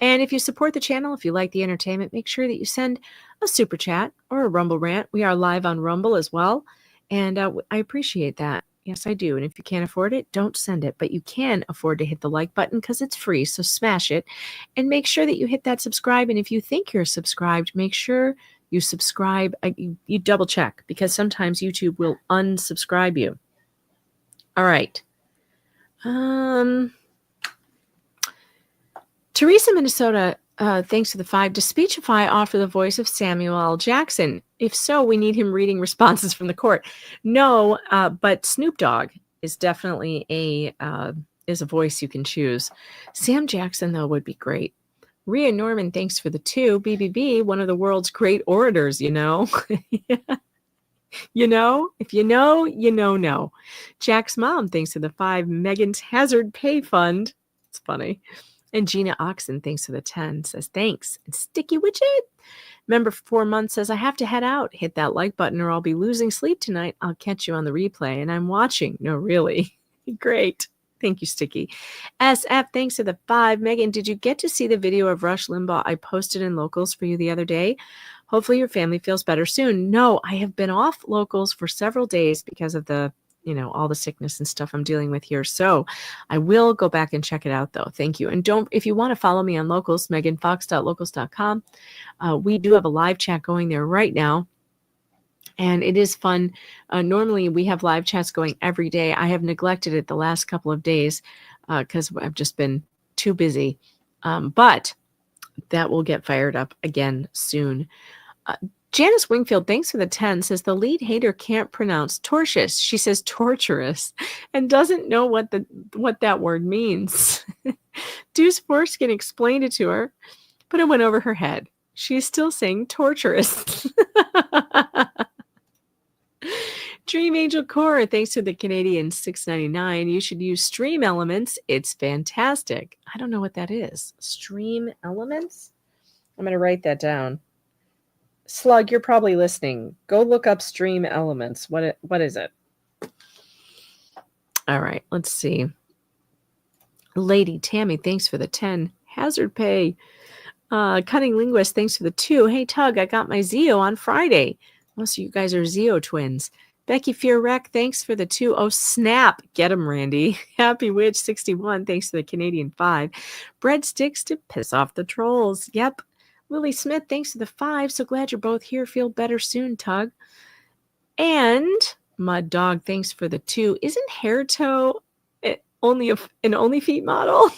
And if you support the channel, if you like the entertainment, make sure that you send a super chat or a Rumble rant. We are live on Rumble as well. And I appreciate that. Yes, I do. And if you can't afford it, don't send it. But you can afford to hit the like button because it's free. So smash it. And make sure that you hit that subscribe. And if you think you're subscribed, make sure you subscribe. You double check because sometimes YouTube will unsubscribe you. All right. Teresa, Minnesota, thanks for the 5. Does Speechify offer the voice of Samuel L. Jackson? If so, we need him reading responses from the court. No, but Snoop Dogg is definitely a voice you can choose. Sam Jackson, though, would be great. Rhea Norman, thanks for the 2. BBB, one of the world's great orators, you know. You know, if you know, you know. Jack's mom, thanks for the 5. Megan's Hazard Pay Fund. It's funny. And Gina Oxen, thanks for the 10, says thanks. And Sticky Widget, member for 4 months, says I have to head out. Hit that like button or I'll be losing sleep tonight. I'll catch you on the replay. And I'm watching. No, really. Great. Thank you, Sticky. SF, thanks for the 5. Megan, did you get to see the video of Rush Limbaugh I posted in Locals for you the other day? Hopefully your family feels better soon. No, I have been off Locals for several days because of the all the sickness and stuff I'm dealing with here. So I will go back and check it out though. Thank you. And if you want to follow me on Locals, meganfox.locals.com. We do have a live chat going there right now. And it is fun. Normally we have live chats going every day. I have neglected it the last couple of days because I've just been too busy. But that will get fired up again soon. Janice Wingfield, thanks for the 10, says the lead hater can't pronounce tortious. She says torturous and doesn't know what that word means. Deuce Foreskin explained it to her, but it went over her head. She's still saying torturous. Dream Angel Core, thanks to the Canadian $6.99. You should use Stream Elements. It's fantastic. I don't know what that is. Stream Elements? I'm going to write that down. Slug, you're probably listening. Go look up Stream Elements. What is it? All right, let's see. Lady Tammy, thanks for the 10. Hazard Pay. Cunning Linguist, thanks for the 2. Hey, Tug, I got my Zeo on Friday. Most of you guys are Zeo twins. Becky Fearwreck, thanks for the 2. Oh, snap. Get him, Randy. Happy Witch 61, thanks for the Canadian 5. Breadsticks to piss off the trolls. Yep. Lily Smith, thanks for the 5. So glad you're both here. Feel better soon, Tug. And Mud Dog, thanks for the 2. Isn't Hair Toe only an only feet model?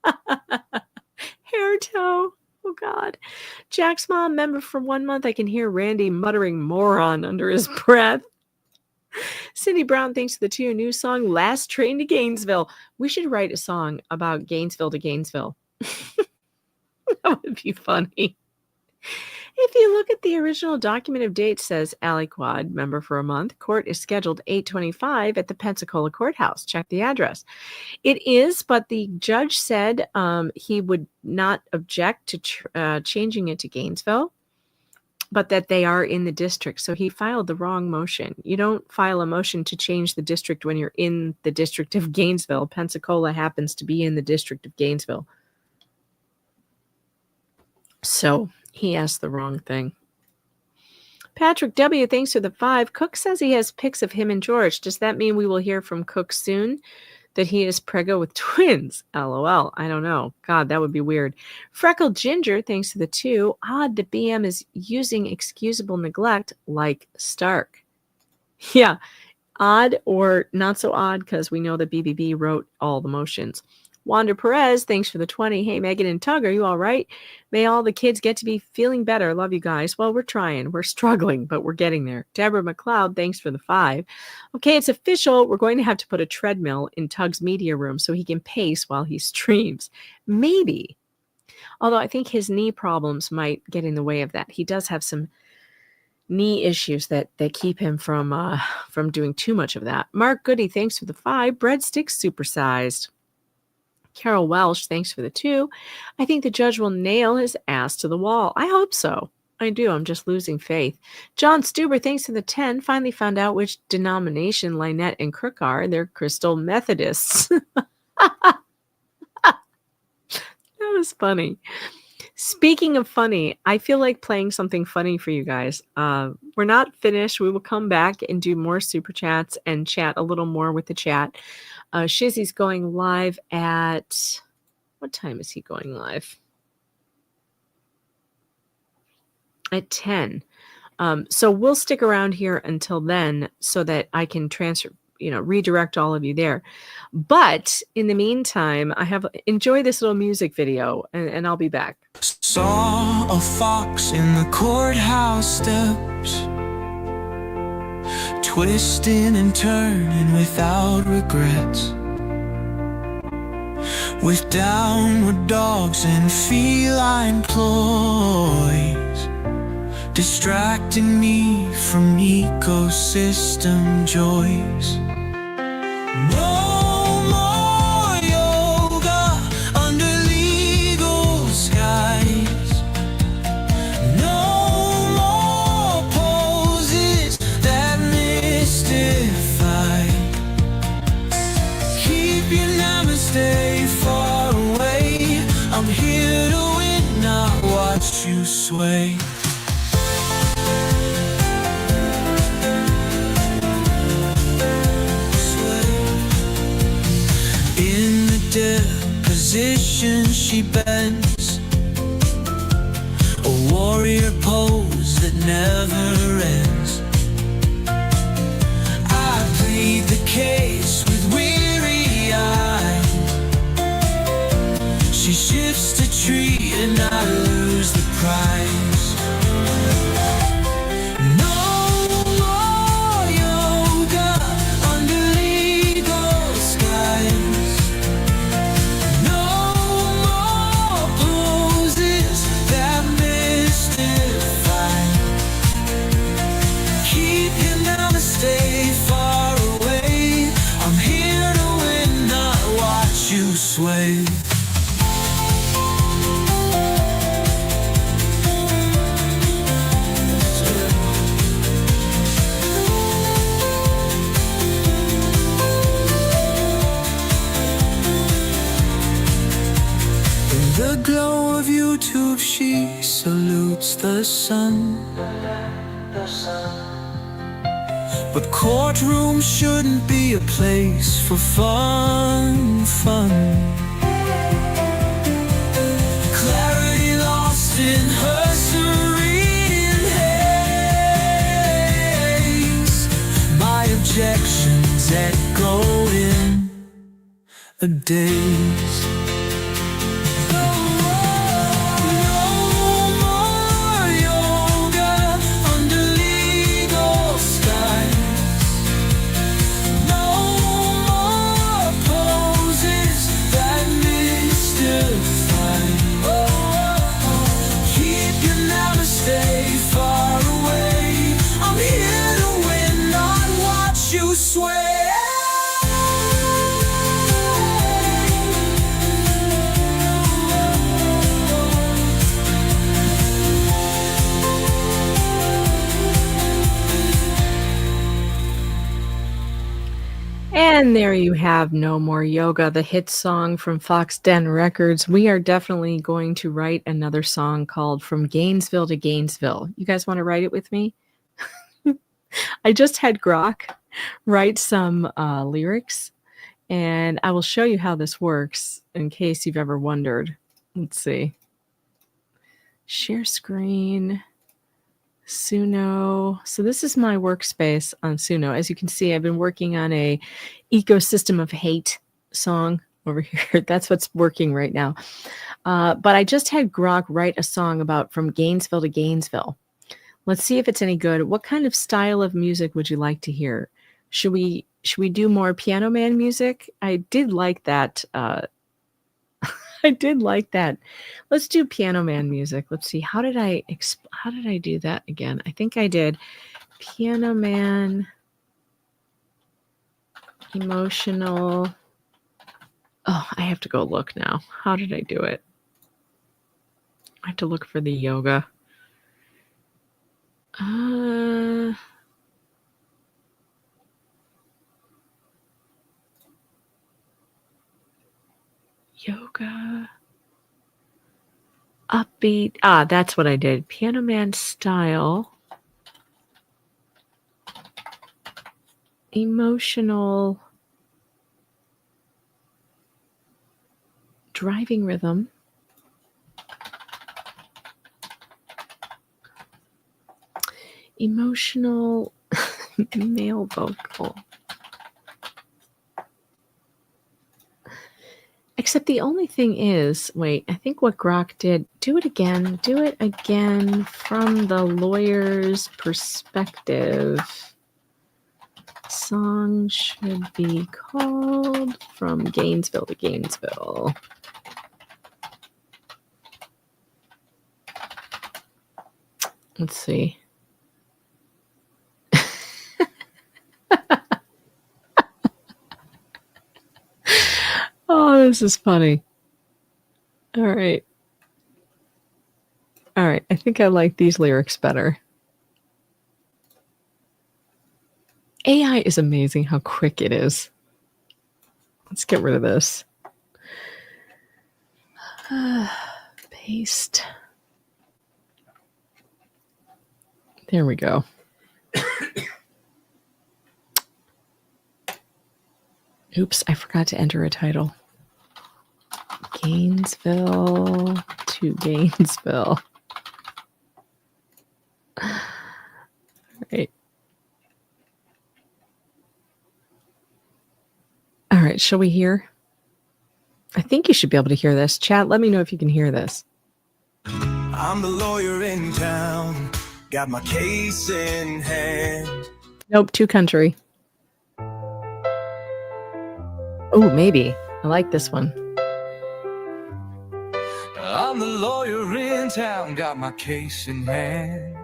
Hair Toe. Oh, God. Jack's mom, member for 1 month. I can hear Randy muttering moron under his breath. Cindy Brown, thanks for the 2. New song, Last Train to Gainesville. We should write a song about Gainesville to Gainesville. That would be funny. If you look at the original document of dates, says Aliquad, member for a month, court is scheduled 8/25 at the Pensacola Courthouse. Check the address. It is, but the judge said he would not object to changing it to Gainesville, but that they are in the district. So he filed the wrong motion. You don't file a motion to change the district when you're in the district of Gainesville. Pensacola happens to be in the district of Gainesville. So he asked the wrong thing. Patrick W., thanks for the 5. Cook says he has pics of him and George. Does that mean we will hear from Cook soon? That he is preggo with twins? LOL. I don't know. God, that would be weird. Freckled Ginger, thanks to the 2. Odd that BM is using excusable neglect like Stark. Yeah. Odd or not so odd because we know that BBB wrote all the motions. Wanda Perez, thanks for the 20. Hey, Megan and Tug, are you all right? May all the kids get to be feeling better. Love you guys. Well, we're trying. We're struggling, but we're getting there. Deborah McLeod, thanks for the 5. Okay, it's official. We're going to have to put a treadmill in Tug's media room so he can pace while he streams. Maybe. Although I think his knee problems might get in the way of that. He does have some knee issues that keep him from doing too much of that. Mark Goody, thanks for the 5. Breadsticks supersized. Carol Welsh, thanks for the 2. I think the judge will nail his ass to the wall. I hope so. I do. I'm just losing faith. John Stuber, thanks for the 10. Finally found out which denomination Lynette and Crook are. They're Crystal Methodists. That That was funny. Speaking of funny, I feel like playing something funny for you guys. We're not finished. We will come back and do more super chats and chat a little more with the chat. Shizzy's going live at... What time is he going live? At 10. So we'll stick around here until then so that I can redirect all of you there. But in the meantime, enjoy this little music video and I'll be back. Saw a fox in the courthouse steps, twisting and turning without regrets, with downward dogs and feline ploys, distracting me from ecosystem joys. No more yoga under legal skies. No more poses that mystify. Keep your namaste far away. I'm here to win, not watch you sway. Position she bends, a warrior pose that never ends. I plead the case with weary eye. She shifts the tree and I lose the prize. Sway. In the glow of YouTube, she salutes the sun. But courtrooms shouldn't be a place for fun. Clarity lost in her serene haze. My objections echo in a daze. And there you have No More Yoga, the hit song from Fox Den Records. We are definitely going to write another song called From Gainesville to Gainesville. You guys want to write it with me? I just had Grok write some lyrics, and I will show you how this works in case you've ever wondered. Let's see. Share screen. Suno. So this is my workspace on Suno. As you can see, I've been working on a Ecosystem of Hate song over here. That's what's working right now. But I just had Grok write a song about From Gainesville to Gainesville. Let's see if it's any good. What kind of style of music would you like to hear? Should we do more Piano Man music? I did like that. I did like that. Let's do Piano Man music. Let's see. How did I do that again? I think I did Piano Man emotional. Oh, I have to go look now. How did I do it? I have to look for the yoga. Yoga. Upbeat. Ah, that's what I did. Piano Man style. Emotional. Driving rhythm. Emotional male vocal. Except the only thing is, wait, I think what Grok did, do it again from the lawyer's perspective. Song should be called From Gainesville to Gainesville. Let's see. Oh, this is funny. All right. All right. I think I like these lyrics better. AI is amazing how quick it is. Let's get rid of this. Paste. There we go. Oops, I forgot to enter a title. Gainesville to Gainesville. All right. All right, shall we hear? I think you should be able to hear this. Chat, let me know if you can hear this. I'm the lawyer in town, got my case in hand. Nope, too country. Oh, maybe. I like this one. I'm the lawyer in town, got my case in hand.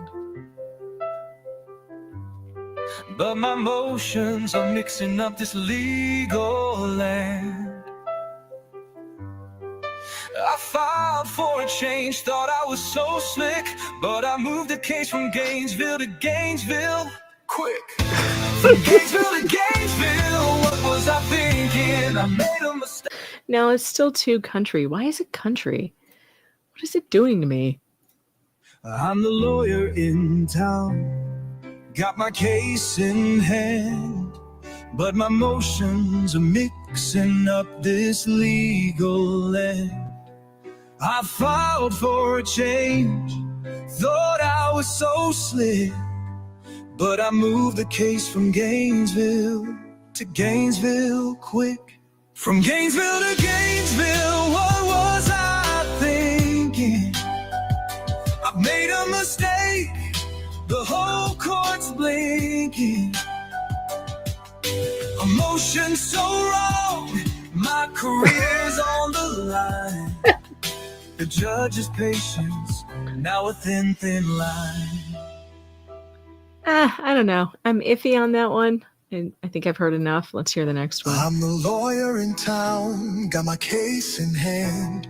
But my emotions are mixing up this legal land. I filed for a change, thought I was so slick, but I moved the case from Gainesville to Gainesville quick. From Gainesville to Gainesville, what was I thinking? I made a mistake. No, it's still too country. Why is it country? What is it doing to me? I'm the lawyer in town, got my case in hand, but my emotions are mixing up this legal land. I filed for a change, thought I was so slick, but I moved the case from Gainesville to Gainesville quick. From Gainesville to Gainesville, what was I thinking? I made a mistake, the whole court's blinking. Emotions so wrong, my career's on the line. The judge's patience, now a thin, thin line. I don't know. I'm iffy on that one. And I think I've heard enough. Let's hear the next one. I'm the lawyer in town, got my case in hand,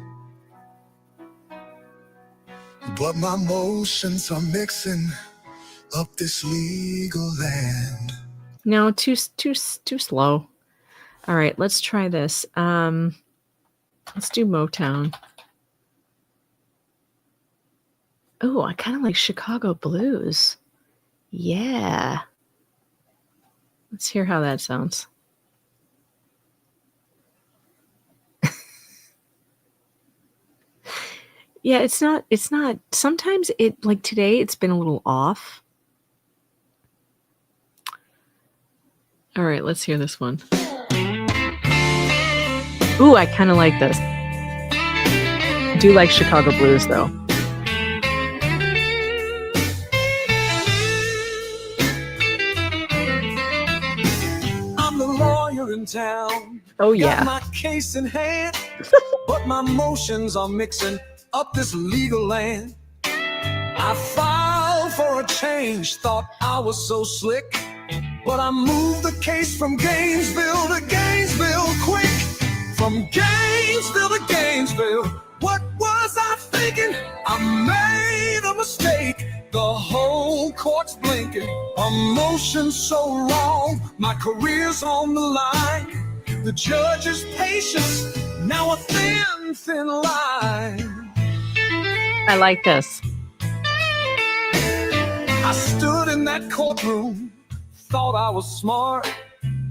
but my emotions are mixing up this legal land. No, too slow. All right, let's try this. Let's do Motown. Oh, I kind of like Chicago blues. Yeah. Let's hear how that sounds. Yeah, it's not, sometimes it, like today, it's been a little off. All right, let's hear this one. Ooh, I kind of like this. I do like Chicago blues, though. I'm the lawyer in town. Oh, yeah. Got my case in hand, but my emotions are mixing up this legal land. I filed for a change, thought I was so slick, but I moved the case from Gainesville to Gainesville quick. From Gainesville to Gainesville, what was I thinking? I made a mistake, the whole court's blinking. Emotions so wrong, my career's on the line. The judge's patience, now a thin, thin line. I like this. I stood in that courtroom, thought I was smart,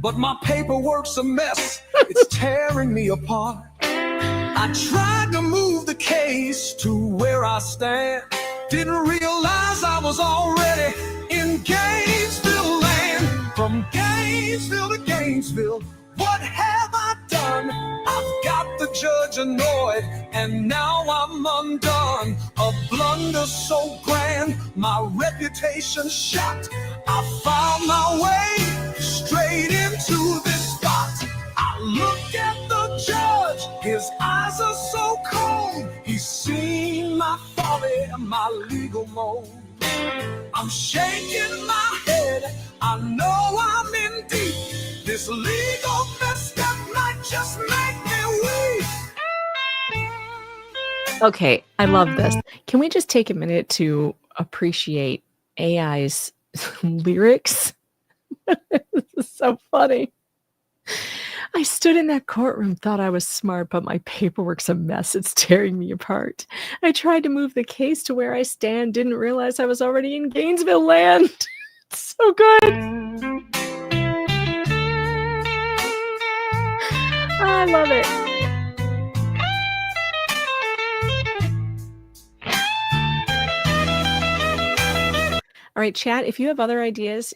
but my paperwork's a mess. It's tearing me apart. I tried to move the case to where I stand. Didn't realize I was already in Gainesville land. From Gainesville to Gainesville, what have I done? I've got the judge annoyed, and now I'm undone. A blunder so grand, my reputation shot. I found my way straight into this spot. I look at the judge, his eyes are so cold. He's seen my folly, my legal mode. I'm shaking my head, I know I'm in deep. This legal mess that might just make me weep. Okay, I love this. Can we just take a minute to appreciate AI's lyrics? This is so funny. I stood in that courtroom, thought I was smart, but my paperwork's a mess. It's tearing me apart. I tried to move the case to where I stand, didn't realize I was already in Gainesville land. It's so good. I love it. All right, chat, if you have other ideas,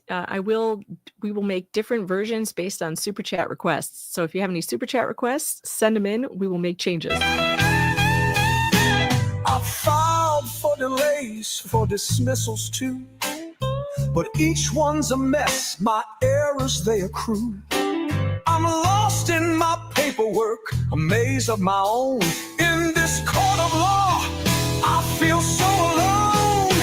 we will make different versions based on super chat requests. So if you have any super chat requests, send them in. We will make changes. I filed for delays, for dismissals too, but each one's a mess. My errors, they accrue. I'm lost in my paperwork, a maze of my own. In this court of law, I feel so alone.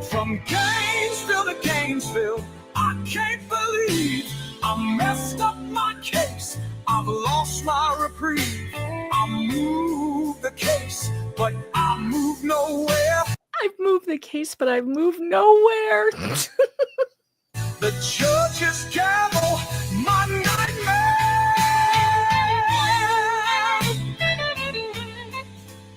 From Gainesville to Gainesville, I can't believe I messed up my case. I've lost my reprieve. I moved the case, but I moved nowhere. I've moved the case, but I've moved nowhere. The judge's gavel, my nightmare.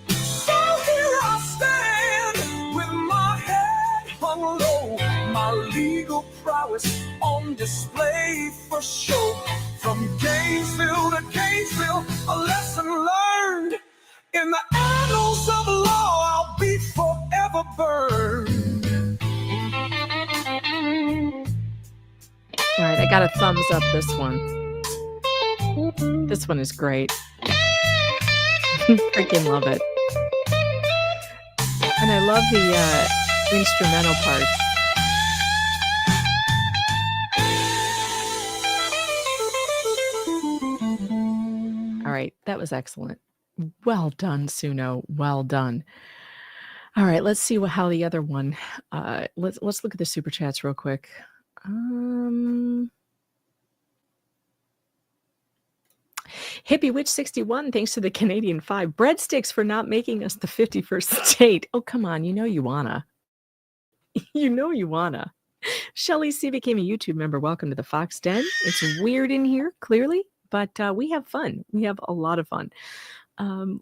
So here I stand with my head hung low, my legal prowess on display for show. From Gainesville to Gainesville, a lesson learned. In the annals of law, I'll be forever burned. All right, I got a thumbs up this one. This one is great. Freaking love it. And I love the instrumental parts. All right, that was excellent. Well done, Suno. Well done. All right, let's see how the other one. Let's look at the super chats real quick. Hippie Witch 61, thanks to the Canadian 5 breadsticks for not making us the 51st state. Oh, come on. You know you wanna. You know you wanna. Shelly C became a YouTube member. Welcome to the Fox Den. It's weird in here, clearly, but we have fun. We have a lot of fun.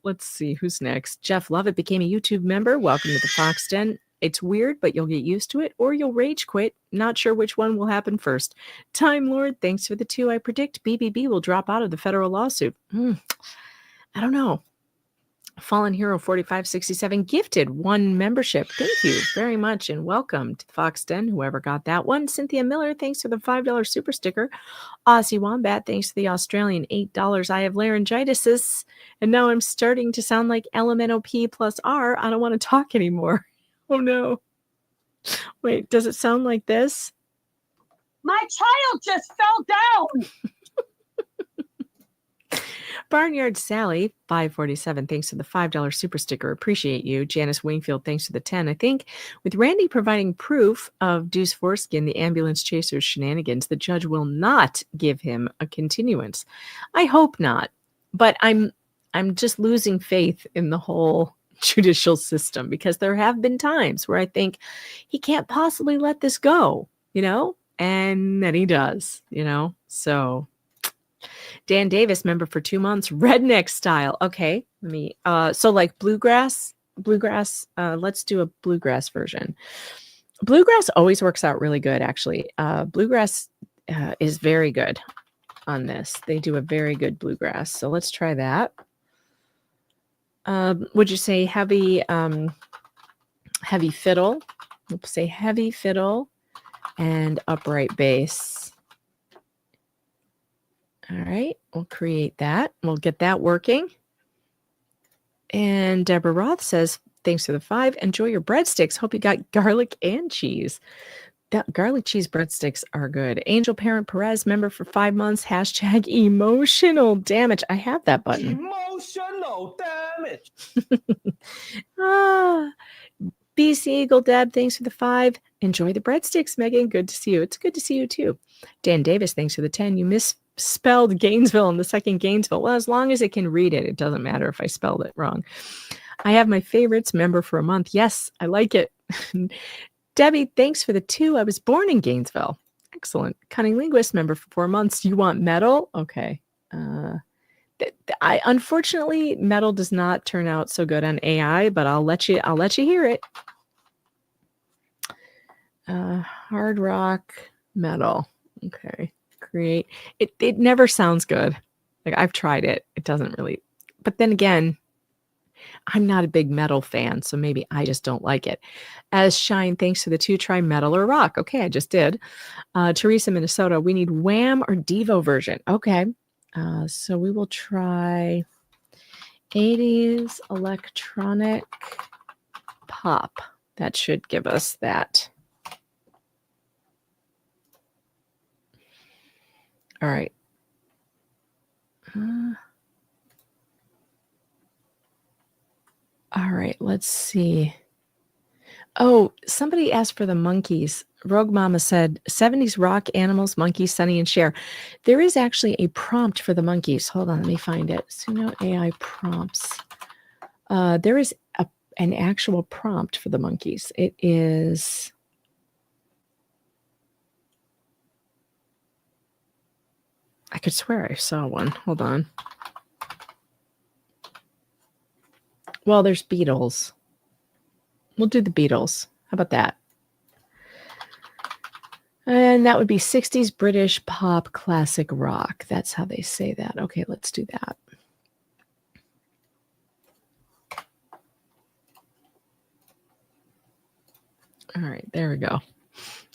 Let's see who's next. Jeff Lovett became a YouTube member. Welcome to the Fox Den. It's weird, but you'll get used to it, or you'll rage quit. Not sure which one will happen first. Time Lord, thanks for the 2. I predict BBB will drop out of the federal lawsuit. I don't know. Fallen Hero 4567 gifted 1 membership. Thank you very much, and welcome to the Fox Den, whoever got that one. Cynthia Miller, thanks for the $5 super sticker. Aussie Wombat, thanks for the Australian $8. I have laryngitis, and now I'm starting to sound like LMNOP plus R. I don't want to talk anymore. Oh no. Wait, does it sound like this? My child just fell down. Barnyard Sally, 547, thanks for the $5 super sticker. Appreciate you. Janice Wingfield, thanks for the 10. I think with Randy providing proof of Deuce Foreskin, the ambulance chaser's shenanigans, the judge will not give him a continuance. I hope not. But I'm just losing faith in the whole judicial system, because there have been times where I think he can't possibly let this go, and then he does, so Dan Davis, member for 2 months, redneck style. Okay, let me so like bluegrass bluegrass. Let's do a bluegrass version. Bluegrass always works out really good, actually. Bluegrass is very good on this. They do a very good bluegrass. So let's try that. Would you say heavy heavy fiddle? We'll say heavy fiddle and upright bass. All right, we'll create that. We'll get that working. And Deborah Roth says, thanks for the 5. Enjoy your breadsticks. Hope you got garlic and cheese. That garlic cheese breadsticks are good. Angel Parent Perez, member for 5 months. Hashtag emotional damage. I have that button. Emotional damage. BC Eagle Deb, thanks for the 5. Enjoy the breadsticks, Megan. Good to see you. It's good to see you too. Dan Davis, thanks for the 10. You misspelled Gainesville in the second Gainesville. Well, as long as it can read it, it doesn't matter if I spelled it wrong. I have my favorites, member for a month. Yes, I like it. Debbie, thanks for the 2. I was born in Gainesville. Excellent. Cunning Linguist, member for 4 months. You want metal? Okay. Unfortunately, metal does not turn out so good on AI, but I'll let you hear it. Hard rock metal. Okay. Create it never sounds good. Like I've tried it. It doesn't really, but then again, I'm not a big metal fan, so maybe I just don't like it. As Shine, thanks to the 2, try metal or rock. Okay, I just did. Teresa, Minnesota, we need Wham or Devo version. Okay, so we will try 80s electronic pop. That should give us that. All right. All right, let's see. Oh, somebody asked for the monkeys. Rogue Mama said 70s rock, animals, monkeys, Sonny and Cher. There is actually a prompt for the monkeys. Hold on, let me find it. Suno AI prompts. There is an actual prompt for the monkeys. It is... I could swear I saw one. Hold on. Well, there's Beatles. We'll do the Beatles. How about that? And that would be 60s British pop classic rock. That's how they say that. Okay, let's do that. All right, there we go.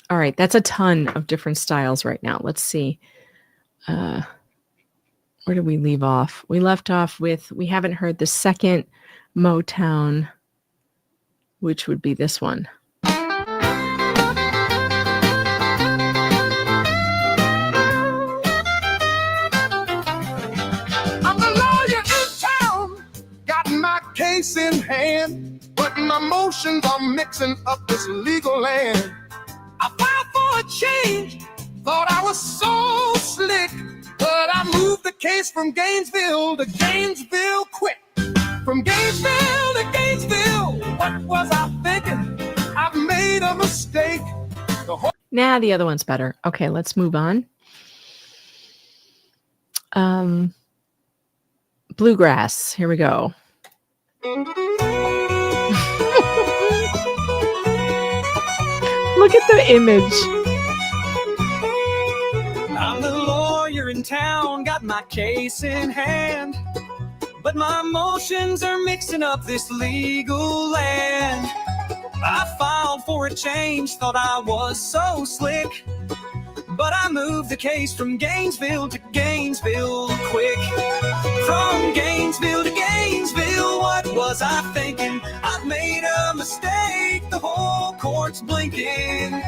All right, that's a ton of different styles right now. Let's see. Where did we leave off? We left off with, we haven't heard the second Motown, which would be this one. I'm the lawyer in town, got my case in hand, but my emotions are mixing up this legal land. I filed for a change, thought I was so slick, but I moved the case from Gainesville to Gainesville quick. From Gainesville to Gainesville, what was I thinking? I've made a mistake. Nah, the other one's better. Okay, let's move on. Bluegrass. Here we go. Look at the image. I'm the lawyer in town, got my case in hand, but my emotions are mixing up this legal land. I filed for a change, thought I was so slick, but I moved the case from Gainesville to Gainesville quick. From Gainesville to Gainesville, what was I thinking? I've made a mistake, the whole court's blinking.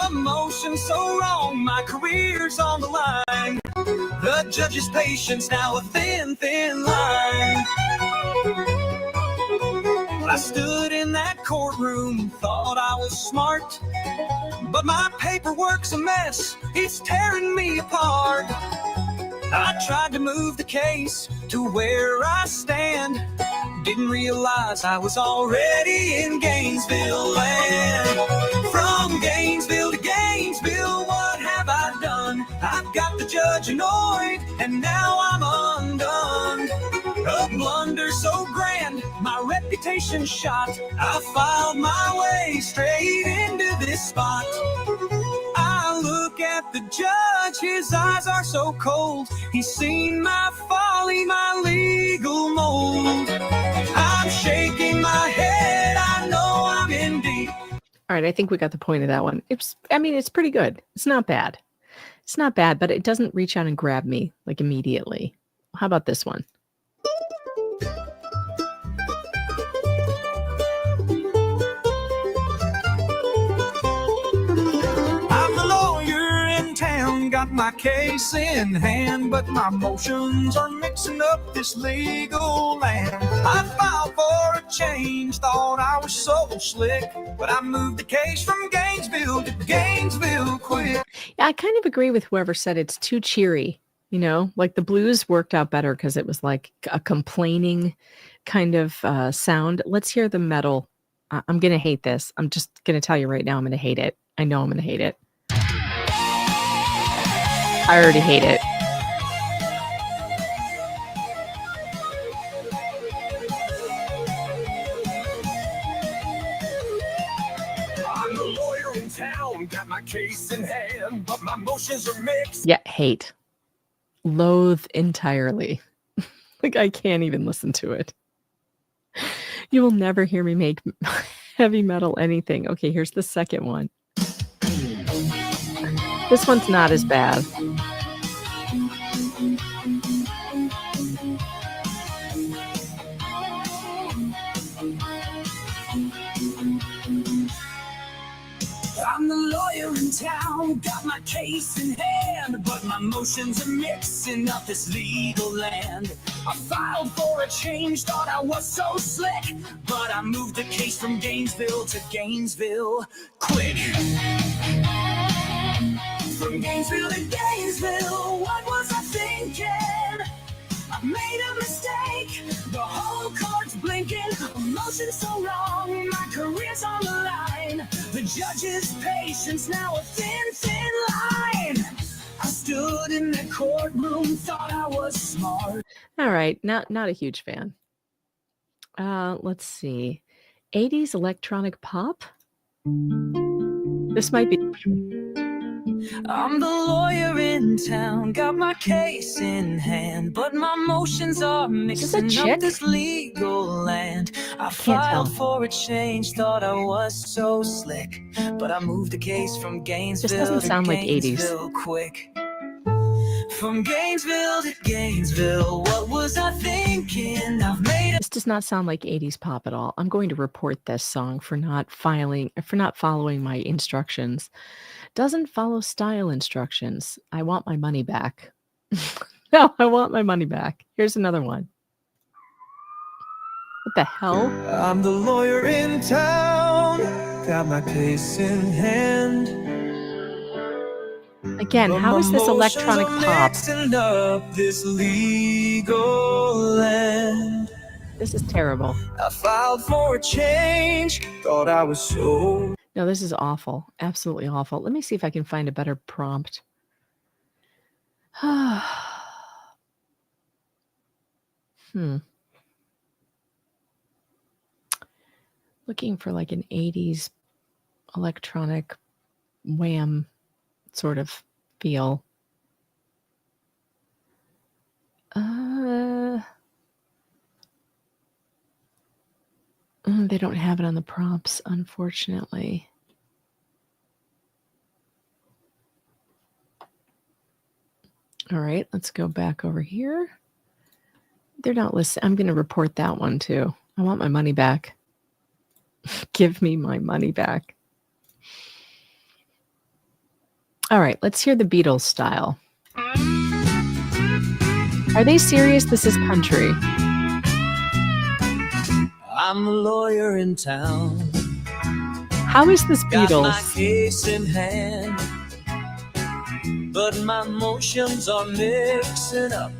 Emotion so wrong, my career's on the line. The judge's patience now a thin, thin line. I stood in that courtroom, thought I was smart, but my paperwork's a mess, it's tearing me apart. I tried to move the case to where I stand, didn't realize I was already in Gainesville land. From Gainesville to Gainesville, what have I done? I've got the judge annoyed, and now I'm undone. A blunder so grand, my reputation experimentation shot. I filed my way straight into this spot. I look at the judge, his eyes are so cold. He's seen my folly, my legal mold. I'm shaking my head, I know I'm in deep. All right, I think we got the point of that one. I mean, it's pretty good. It's not bad. It's not bad, but it doesn't reach out and grab me like immediately. How about this one? I'm the lawyer in town, got my case in hand, but my emotions are mixing up this legal land. I filed for a change, thought I was so slick, but I moved the case from Gainesville to Gainesville quick. Yeah, I kind of agree with whoever said it's too cheery. You know, like the blues worked out better because it was like a complaining kind of sound. Let's hear the metal. I'm going to hate this. I'm just going to tell you right now, I'm going to hate it. I know I'm going to hate it. I already hate it. I'm the lawyer in town, got my case in hand, but my emotions are mixed. Yeah, hate. Loathe entirely. Like I can't even listen to it. You will never hear me make heavy metal anything. Okay, here's the second one. This one's not as bad. I'm the lawyer in town, got my case in hand, but my emotions are mixing up this legal land. I filed for a change, thought I was so slick, but I moved the case from Gainesville to Gainesville quick. From Gainesville to Gainesville, what was I thinking? I made a mistake, the whole court's blinking, emotions so wrong, my career's on the line. The judge's patience now a thin, thin line. I stood in the courtroom, thought I was smart. All right, not a huge fan. Let's see. 80s electronic pop? This might be... I'm the lawyer in town, got my case in hand, but my emotions are mixing chick? up this legal land. I tell. filed for a change, thought I was so slick, but I moved the case from Gainesville doesn't to sound like 80s. Gainesville quick. From Gainesville to Gainesville, what was I thinking? I've made a This does not sound like 80s pop at all. I'm going to report this song for not following my instructions. Doesn't follow style instructions. I want my money back. No, I want my money back. Here's another one. What the hell? I'm the lawyer in town, got my case in hand. Again, how is this electronic pop? Up this legal land. This is terrible. I filed for a change, thought I was so... No, this is awful. Absolutely awful. Let me see if I can find a better prompt. Looking for like an 80s electronic wham sort of feel. They don't have it on the prompts, unfortunately. All right, let's go back over here. They're not listening. I'm going to report that one too. I want my money back. Give me my money back. All right, let's hear the Beatles style. Are they serious? This is country. I'm the lawyer in town. How is this Got my Beatles? case in hand, but my emotions are mixing up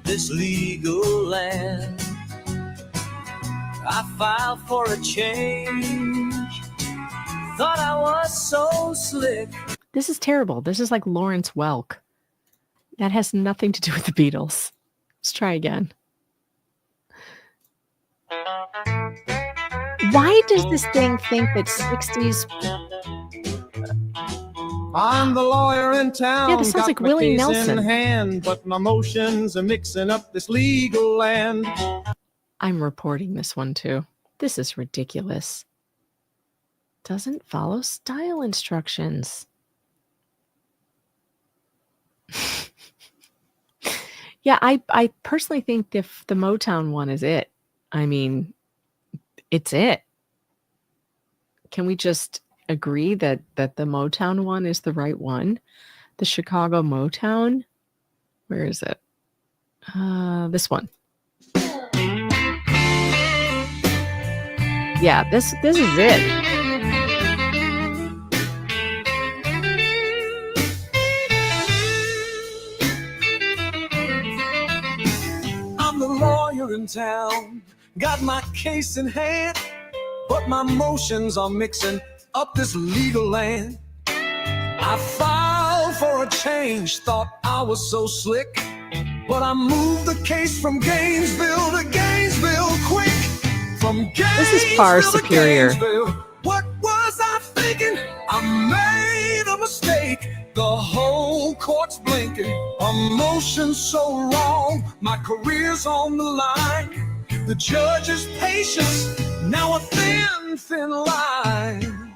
this legal land. I filed for a change, thought I was so slick. This is terrible. This is like Lawrence Welk. That has nothing to do with the Beatles. Let's try again. Why does this thing think that 60s? I'm the lawyer in town. Yeah, this sounds got like my Willie case Nelson. in hand, but my emotions are mixing up this legal land. I'm reporting this one too. This is ridiculous. Doesn't follow style instructions. Yeah, I personally think the Motown one is it. I mean, it's it. Can we just agree that the Motown one is the right one? The Chicago Motown? Where is it? This one. Yeah, this is it. I'm the lawyer in town, got my case in hand, but my emotions are mixing up this legal land. I filed for a change, thought I was so slick, but I moved the case from Gainesville to Gainesville quick. From Gainesville This is far superior. What was I thinking? I made a mistake. The whole court's blinking. Emotions so wrong. My career's on the line. The judge's patience, now a thin, thin line.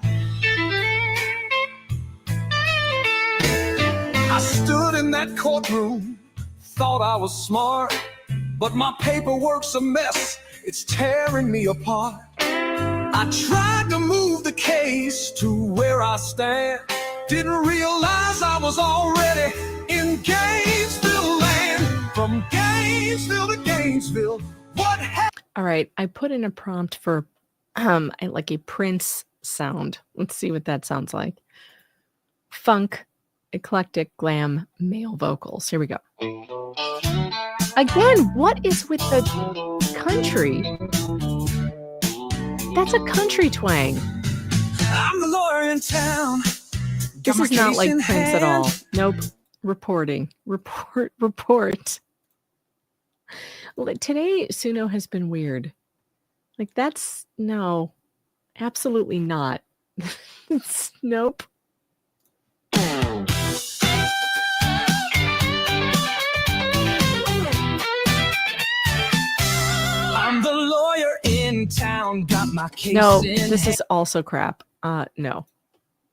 I stood in that courtroom, thought I was smart, but my paperwork's a mess. It's tearing me apart. I tried to move the case to where I stand. Didn't realize I was already in Gainesville land. From Gainesville to Gainesville, what happened? All right, I put in a prompt for like a Prince sound. Let's see what that sounds like. Funk, eclectic, glam, male vocals. Here we go. Again, what is with the country? That's a country twang. I'm the lawyer in town. This is not like Prince at all. Nope. Reporting. Report. Today, Suno has been weird. Like, that's, no. Absolutely not. Nope. I'm the lawyer in town, got my case No, in this hand. is also crap. No.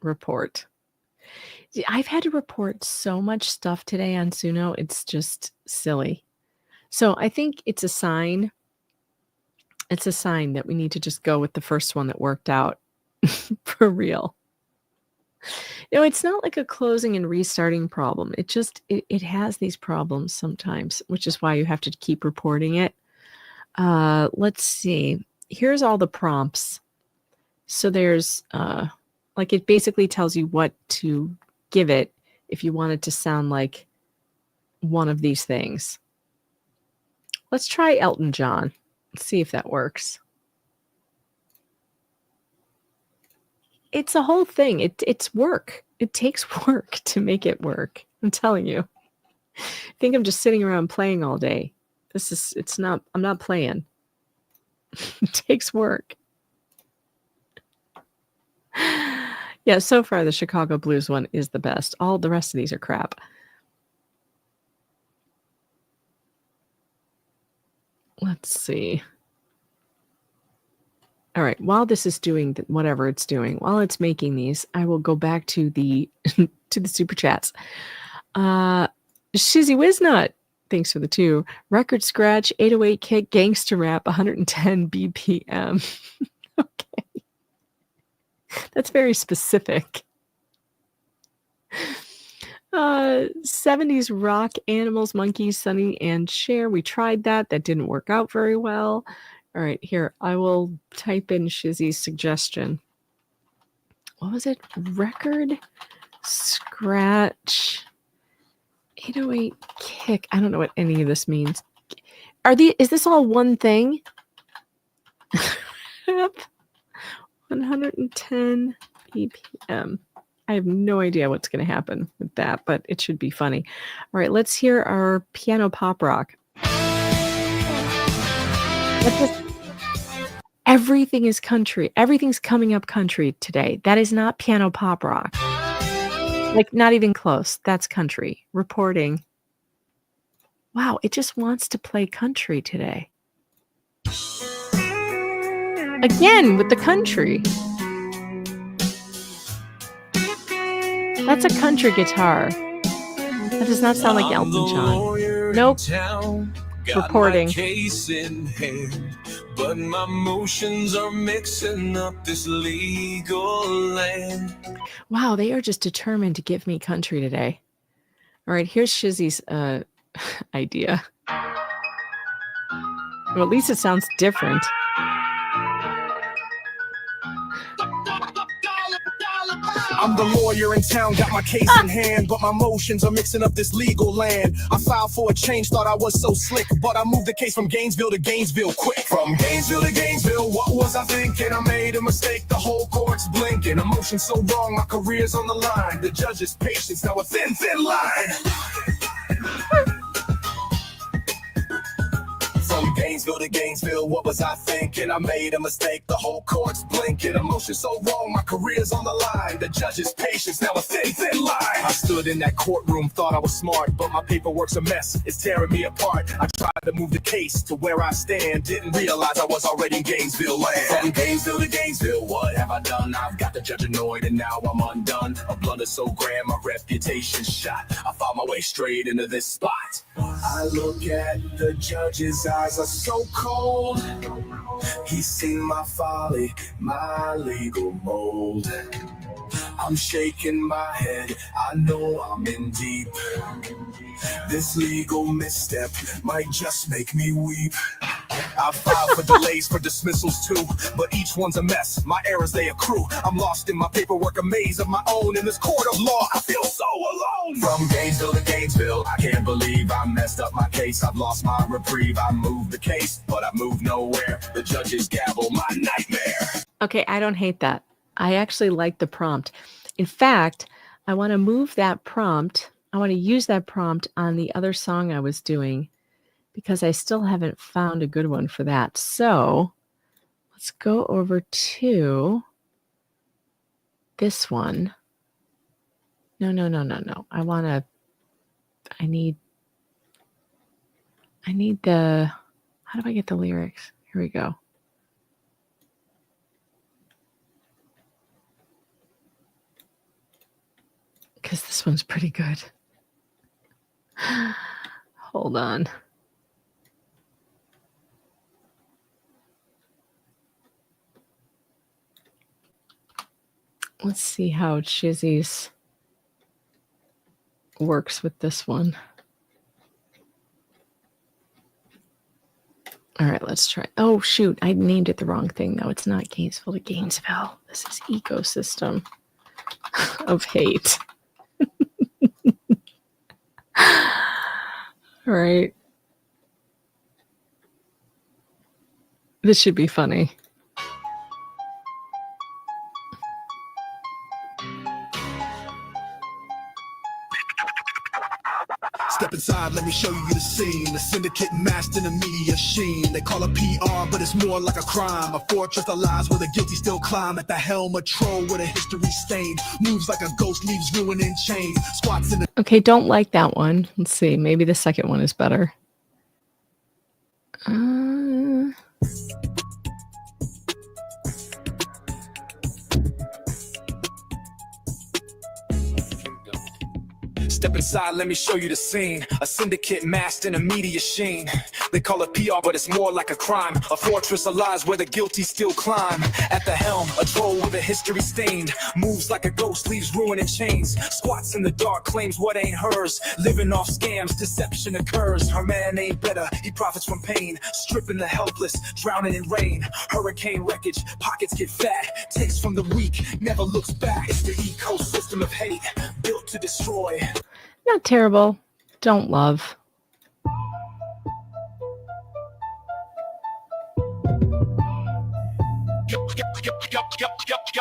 Report. I've had to report so much stuff today on Suno. It's just silly. So I think it's a sign. It's a sign that we need to just go with the first one that worked out for real. No, it's not like a closing and restarting problem. It just, it has these problems sometimes, which is why you have to keep reporting it. Let's see. Here's all the prompts. So there's, like, it basically tells you what to give it if you want it to sound like one of these things. Let's try Elton John. Let's see if that works. It's a whole thing. It's work. It takes work to make it work. I'm telling you. I think I'm just sitting around playing all day. I'm not playing. It takes work. Yeah, so far the Chicago Blues one is the best. All the rest of these are crap. Let's see. All right, while this is doing whatever it's doing, while it's making these, I will go back to the to the super chats. Shizzy Wiznut, thanks for the 2. Record scratch, 808 kick, gangster rap, 110 BPM. Okay. That's very specific. 70s rock, animals, monkeys, Sonny and Cher. We tried that. That didn't work out very well. All right, here. I will type in Shizzy's suggestion. What was it? Record scratch 808 kick. I don't know what any of this means. Is this all one thing? 110 BPM. I have no idea what's going to happen with that, but it should be funny. All right, let's hear our piano pop rock. Everything is country. Everything's coming up country today. That is not piano pop rock. Like, not even close. That's country. Reporting. Wow, it just wants to play country today. Again, with the country. That's a country guitar. That does not sound like Elton John. Nope. Reporting. But my emotions are mixing up this legal land. Wow, they are just determined to give me country today. All right, here's Shizzy's idea. Well, at least it sounds different. I'm the lawyer in town, got my case in hand, but my emotions are mixing up this legal land. I filed for a change, thought I was so slick, but I moved the case from Gainesville to Gainesville quick. From Gainesville to Gainesville, what was I thinking? I made a mistake, the whole court's blinking. Emotions so wrong, my career's on the line. The judge's patience, now a thin, thin line. From Gainesville to Gainesville, what was I thinking? I made a mistake, the whole court's blinking. Emotions so wrong, my career's on the line. The judge's patience, now a thin, thin line. I stood in that courtroom, thought I was smart, but my paperwork's a mess, it's tearing me apart. I tried to move the case to where I stand, didn't realize I was already in Gainesville land. From Gainesville to Gainesville, what have I done? I've got the judge annoyed and now I'm undone. A blunder so grand, my reputation's shot. I found my way straight into this spot. I look at the judge's eyes are so cold. He's seen my folly, my legal mold. I'm shaking my head, I know I'm in deep. This legal misstep might just make me weep. I filed for delays for dismissals too, but each one's a mess, my errors they accrue. I'm lost in my paperwork, a maze of my own. In this court of law, I feel so alone. From Gainesville to Gainesville, I can't believe I messed up my case. I've lost my reprieve, I moved the case, but I moved nowhere. The judge's gavel, my nightmare. Okay, I don't hate that. I actually like the prompt. In fact, I want to move that prompt. I want to use that prompt on the other song I was doing because I still haven't found a good one for that. So let's go over to this one. No. I need the, how do I get the lyrics? Here we go. Because this one's pretty good. Hold on. Let's see how Chizzy's works with this one. All right, let's try. Oh, shoot. I named it the wrong thing, though. It's not Gainesville to Gainesville. This is Ecosystem of Hate. All right. This should be funny. Step inside, let me show you the scene. The syndicate masked in a media sheen. They call it PR, but it's more like a crime. A fortress of lies where the guilty still climb. At the helm, a troll with a history stained. Moves like a ghost, leaves ruin in chains. Squats in the... Okay, don't like that one. Let's see. Maybe the second one is better. Step inside, let me show you the scene. A syndicate masked in a media sheen. They call it PR, but it's more like a crime. A fortress of lies where the guilty still climb. At the helm, a troll with a history stained. Moves like a ghost, leaves ruin in chains. Squats in the dark, claims what ain't hers. Living off scams, deception occurs. Her man ain't better, he profits from pain. Stripping the helpless, drowning in rain. Hurricane wreckage, pockets get fat. Takes from the weak, never looks back. It's the ecosystem of hate, built to destroy. Not terrible. Don't love.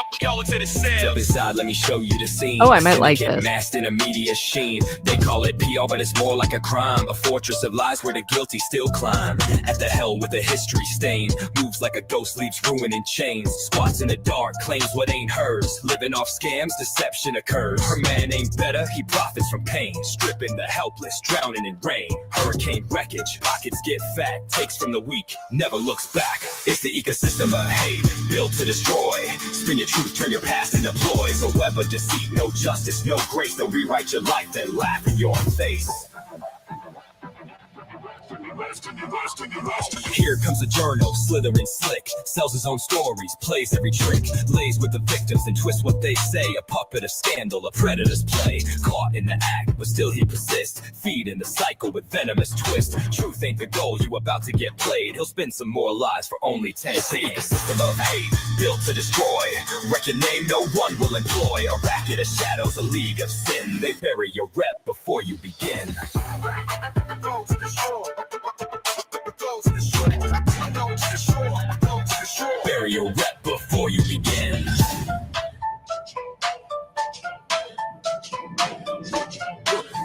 Step inside, let me show you the scene. Oh, I might like Syndicate this. masked in a media sheen. They call it PR, PR, but it's more like a crime. A fortress of lies where the guilty still climb. At the hell with a history stain. Moves like a ghost, leaves ruin in chains. Squats in the dark, claims what ain't hers. Living off scams, deception occurs. Her man ain't better, he profits from pain. Stripping the helpless, drowning in rain. Hurricane wreckage, pockets get fat. Takes from the weak, never looks back. It's the ecosystem of hate, built to destroy. Spin your truth, turn your past into ploys. A web of deceit, no justice, no grace. They'll rewrite your life, then laugh in your face. Here comes a journal, slithering slick. Sells his own stories, plays every trick. Lays with the victims and twists what they say. A puppet of scandal, a predator's play. Caught in the act, but still he persists. Feeding the cycle with venomous twist. Truth ain't the goal, you about to get played. He'll spin some more lies for only 10 cents. The system of hate, built to destroy. Wreck your name, no one will employ. A racket of shadows, a league of sin. They bury your rep before you begin. Bury your rep before you begin.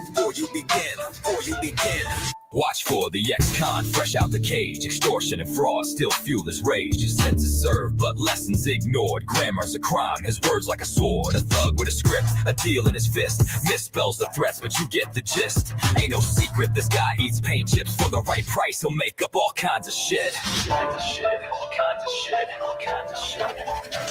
Before you begin. Watch for the ex-con, fresh out the cage. Extortion and fraud still fuel his rage. His senses served, but lessons ignored. Grammar's a crime, his words like a sword. A thug with a script, a deal in his fist. Misspells the threats, but you get the gist. Ain't no secret, this guy eats paint chips. For the right price, he'll make up all kinds of shit.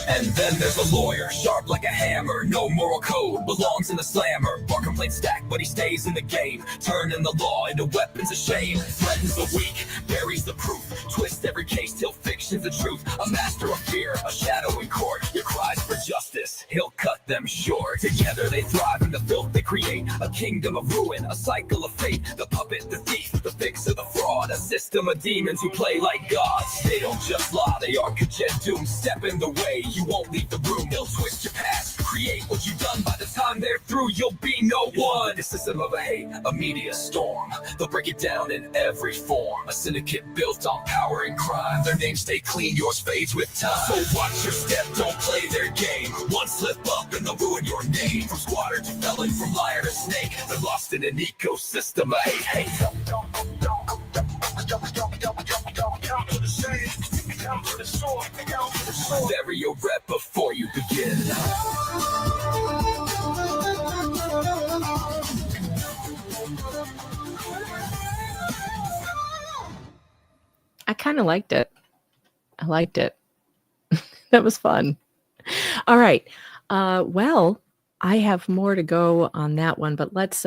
And then there's a lawyer, sharp like a hammer. No moral code, belongs in the slammer. Bar complaint stacked, but he stays in the game. Turning the law into weapons of shame. Threatens the weak, buries the proof. Twist every case till fiction's the truth. A master of fear, a shadow in court. Your cries for justice, he'll cut them short. Together they thrive in the filth they create. A kingdom of ruin, a cycle of fate. The puppet, the thief, the fixer, the fraud. A system of demons who play like gods. They don't just lie, they are content doom. Step in the way, you won't leave the room. They'll twist your past, create what you've done. By the time they're through, you'll be no one. The system of a hate, a media storm. They'll break it down in every form. A syndicate built on power and crime. Their names stay clean, yours fades with time. So watch your step, don't play their game. One slip up and they'll ruin your name. From squatter to felon, from liar to snake. They're lost in an ecosystem of hate. Bury your rep before you begin. I kind of liked it. I liked it. That was fun. All right. Well, I have more to go on that one, but let's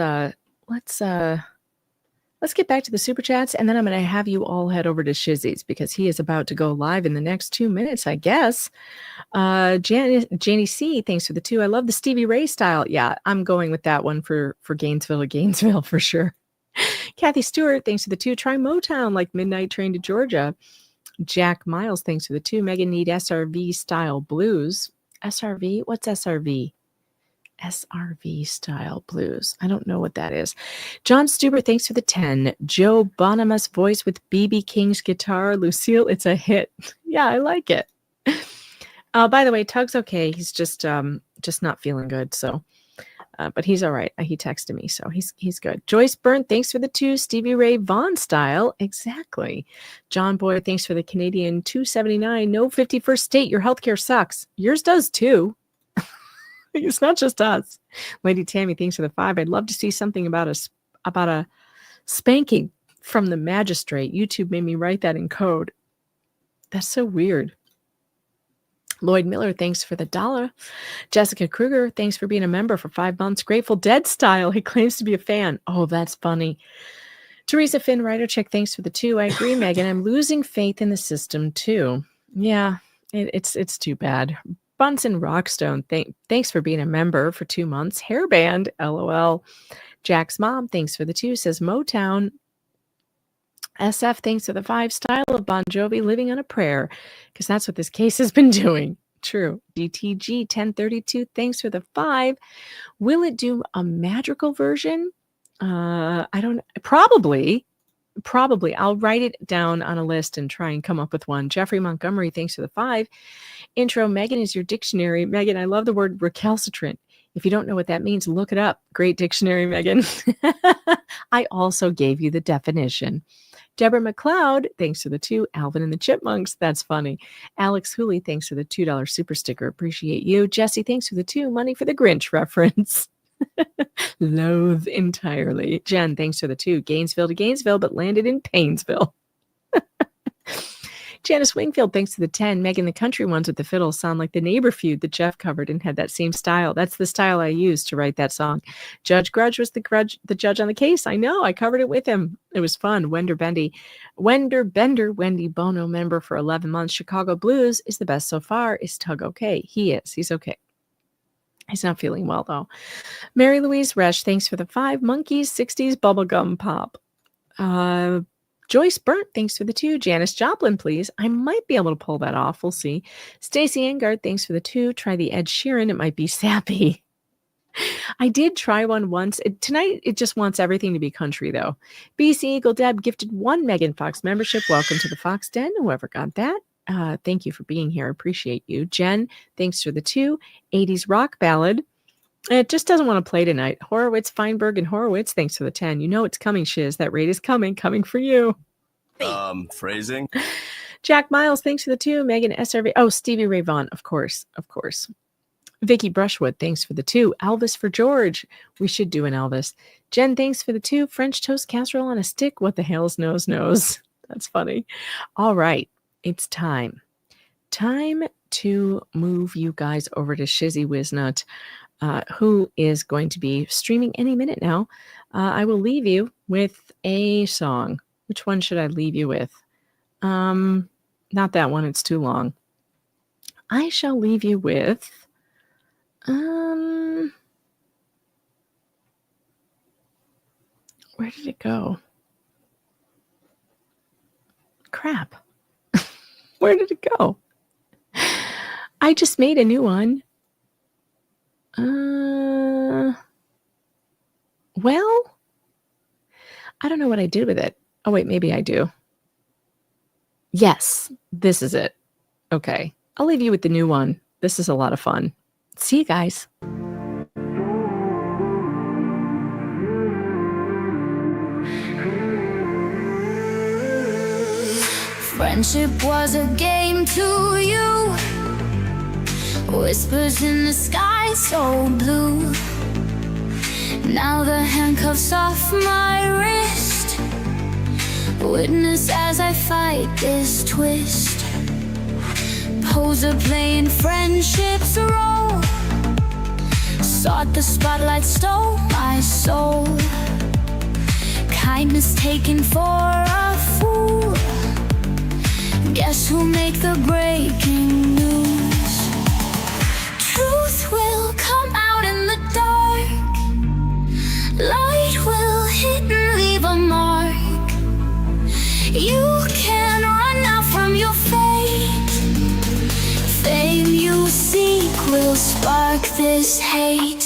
get back to the super chats, and then I'm going to have you all head over to Shizzy's because he is about to go live in the next 2 minutes, I guess. Janie C, thanks for the 2. I love the Stevie Ray style. Yeah, I'm going with that one for Gainesville to Gainesville for sure. Kathy Stewart, thanks for the 2. Try Motown like Midnight Train to Georgia. Jack Miles, thanks for the 2. Megan Need SRV style blues. SRV? What's SRV? SRV style blues. I don't know what that is. John Stuber, thanks for the 10. Joe Bonhama's voice with BB King's guitar. Lucille, it's a hit. Yeah, I like it. By the way, Tug's okay. He's just not feeling good. So, but he's all right. He texted me, so he's good. Joyce Byrne, thanks for the 2. Stevie Ray Vaughan style. Exactly. John Boyer, thanks for the Canadian 279. No 51st state. Your healthcare sucks. Yours does too. It's not just us. Lady Tammy, thanks for the 5. I'd love to see something about a spanking from the magistrate. YouTube made me write that in code. That's so weird. Lloyd Miller, thanks for the $1. Jessica Kruger, thanks for being a member for 5 months. Grateful Dead style. He claims to be a fan. Oh, that's funny. Teresa Finn, writer chick, thanks for the 2. I agree, Megan. I'm losing faith in the system too. Yeah, it's too bad. Bunsen Rockstone, thanks for being a member for 2 months. Hairband, LOL. Jack's mom, thanks for the 2, says Motown. SF, thanks for the 5. Style of Bon Jovi, living on a prayer, because that's what this case has been doing. True. DTG 1032, thanks for the 5. Will it do a magical version? I don't. Probably. I'll write it down on a list and try and come up with one. Jeffrey Montgomery, thanks for the 5. Intro, Megan is your dictionary. Megan, I love the word recalcitrant. If you don't know what that means, look it up. Great dictionary, Megan. I also gave you the definition. Deborah McLeod, thanks for the 2. Alvin and the Chipmunks, that's funny. Alex Hooley, thanks for the $2 super sticker. Appreciate you. Jesse, thanks for the 2. Money for the Grinch reference. Loathe entirely. Jen, thanks for the 2. Gainesville to Gainesville, but landed in Painesville. Janice Wingfield, thanks to the 10. Megan, the country ones with the fiddles sound like the Neighbor feud that Jeff covered and had that same style. That's the style I used to write that song. Judge Grudge was the judge on the case. I know. I covered it with him. It was fun. Wender Bender, Wendy Bono, member for 11 months. Chicago Blues is the best so far. Is Tug okay? He is. He's okay. He's not feeling well, though. Mary Louise Resch, thanks for the 5. Monkeys, 60s, bubblegum pop. Joyce Burnt, thanks for the 2. Janice Joplin, please. I might be able to pull that off. We'll see. Stacey Engard, thanks for the 2. Try the Ed Sheeran. It might be sappy. I did try one once. Tonight, it just wants everything to be country, though. BC Eagle Deb gifted 1 Megan Fox membership. Welcome to the Fox Den, whoever got that. Thank you for being here. Appreciate you. Jen, thanks for the 2. 80s rock ballad. It just doesn't want to play tonight. Horowitz, Feinberg, and Horowitz, thanks for the 10. You know it's coming, Shiz. That raid is coming for you. Phrasing. Jack Miles, thanks for the 2. Megan SRV. Oh, Stevie Ray Vaughan, of course. Vicky Brushwood, thanks for the 2. Elvis for George. We should do an Elvis. Jen, thanks for the 2. French toast casserole on a stick. What the Hales knows. That's funny. All right. It's time. Time to move you guys over to Shizzy Wiznut. Who is going to be streaming any minute now. I will leave you with a song. Which one should I leave you with? Not that one. It's too long. I shall leave you with... where did it go? Crap. Where did it go? I just made a new one. Well, I don't know what I did with it. Oh, wait, maybe I do. Yes, this is it. Okay, I'll leave you with the new one. This is a lot of fun. See you guys. Friendship was a game to you. Whispers in the sky so blue. Now the handcuffs off my wrist. Witness as I fight this twist. Poser playing friendship's role. Sought the spotlight, stole my soul. Kindness taken for a fool. Guess who'll make the breaking news? Truth will come out in the dark. Light will hit and leave a mark. You can run now from your fate. Fame you seek will spark this hate.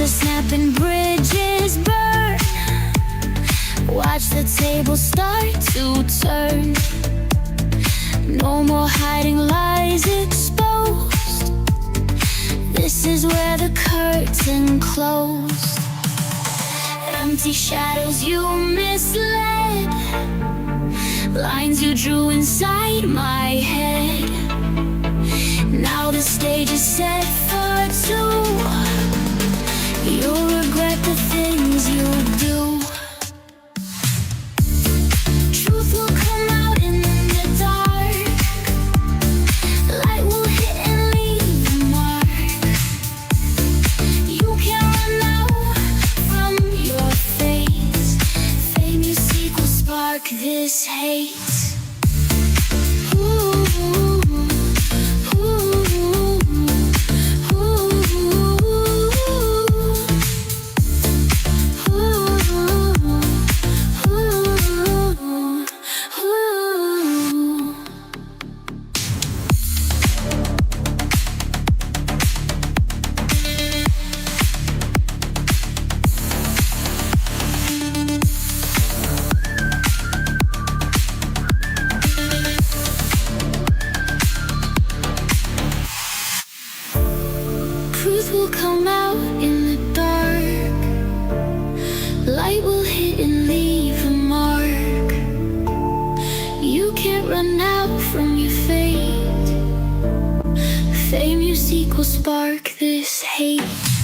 Snapping bridges burn. Watch the table start to turn. No more hiding lies exposed. This is where the curtain closed. Empty shadows you misled. Lines you drew inside my head. Now the stage is set for two. You'll regret the things you do. Truth will come out in the dark. Light will hit and leave a mark. You can't run now from your fate. Fame you seek will spark this hate. Ooh, ooh, ooh. will come out in the dark. Light will hit and leave a mark. You can't run out from your fate. Fame you seek will spark this hate.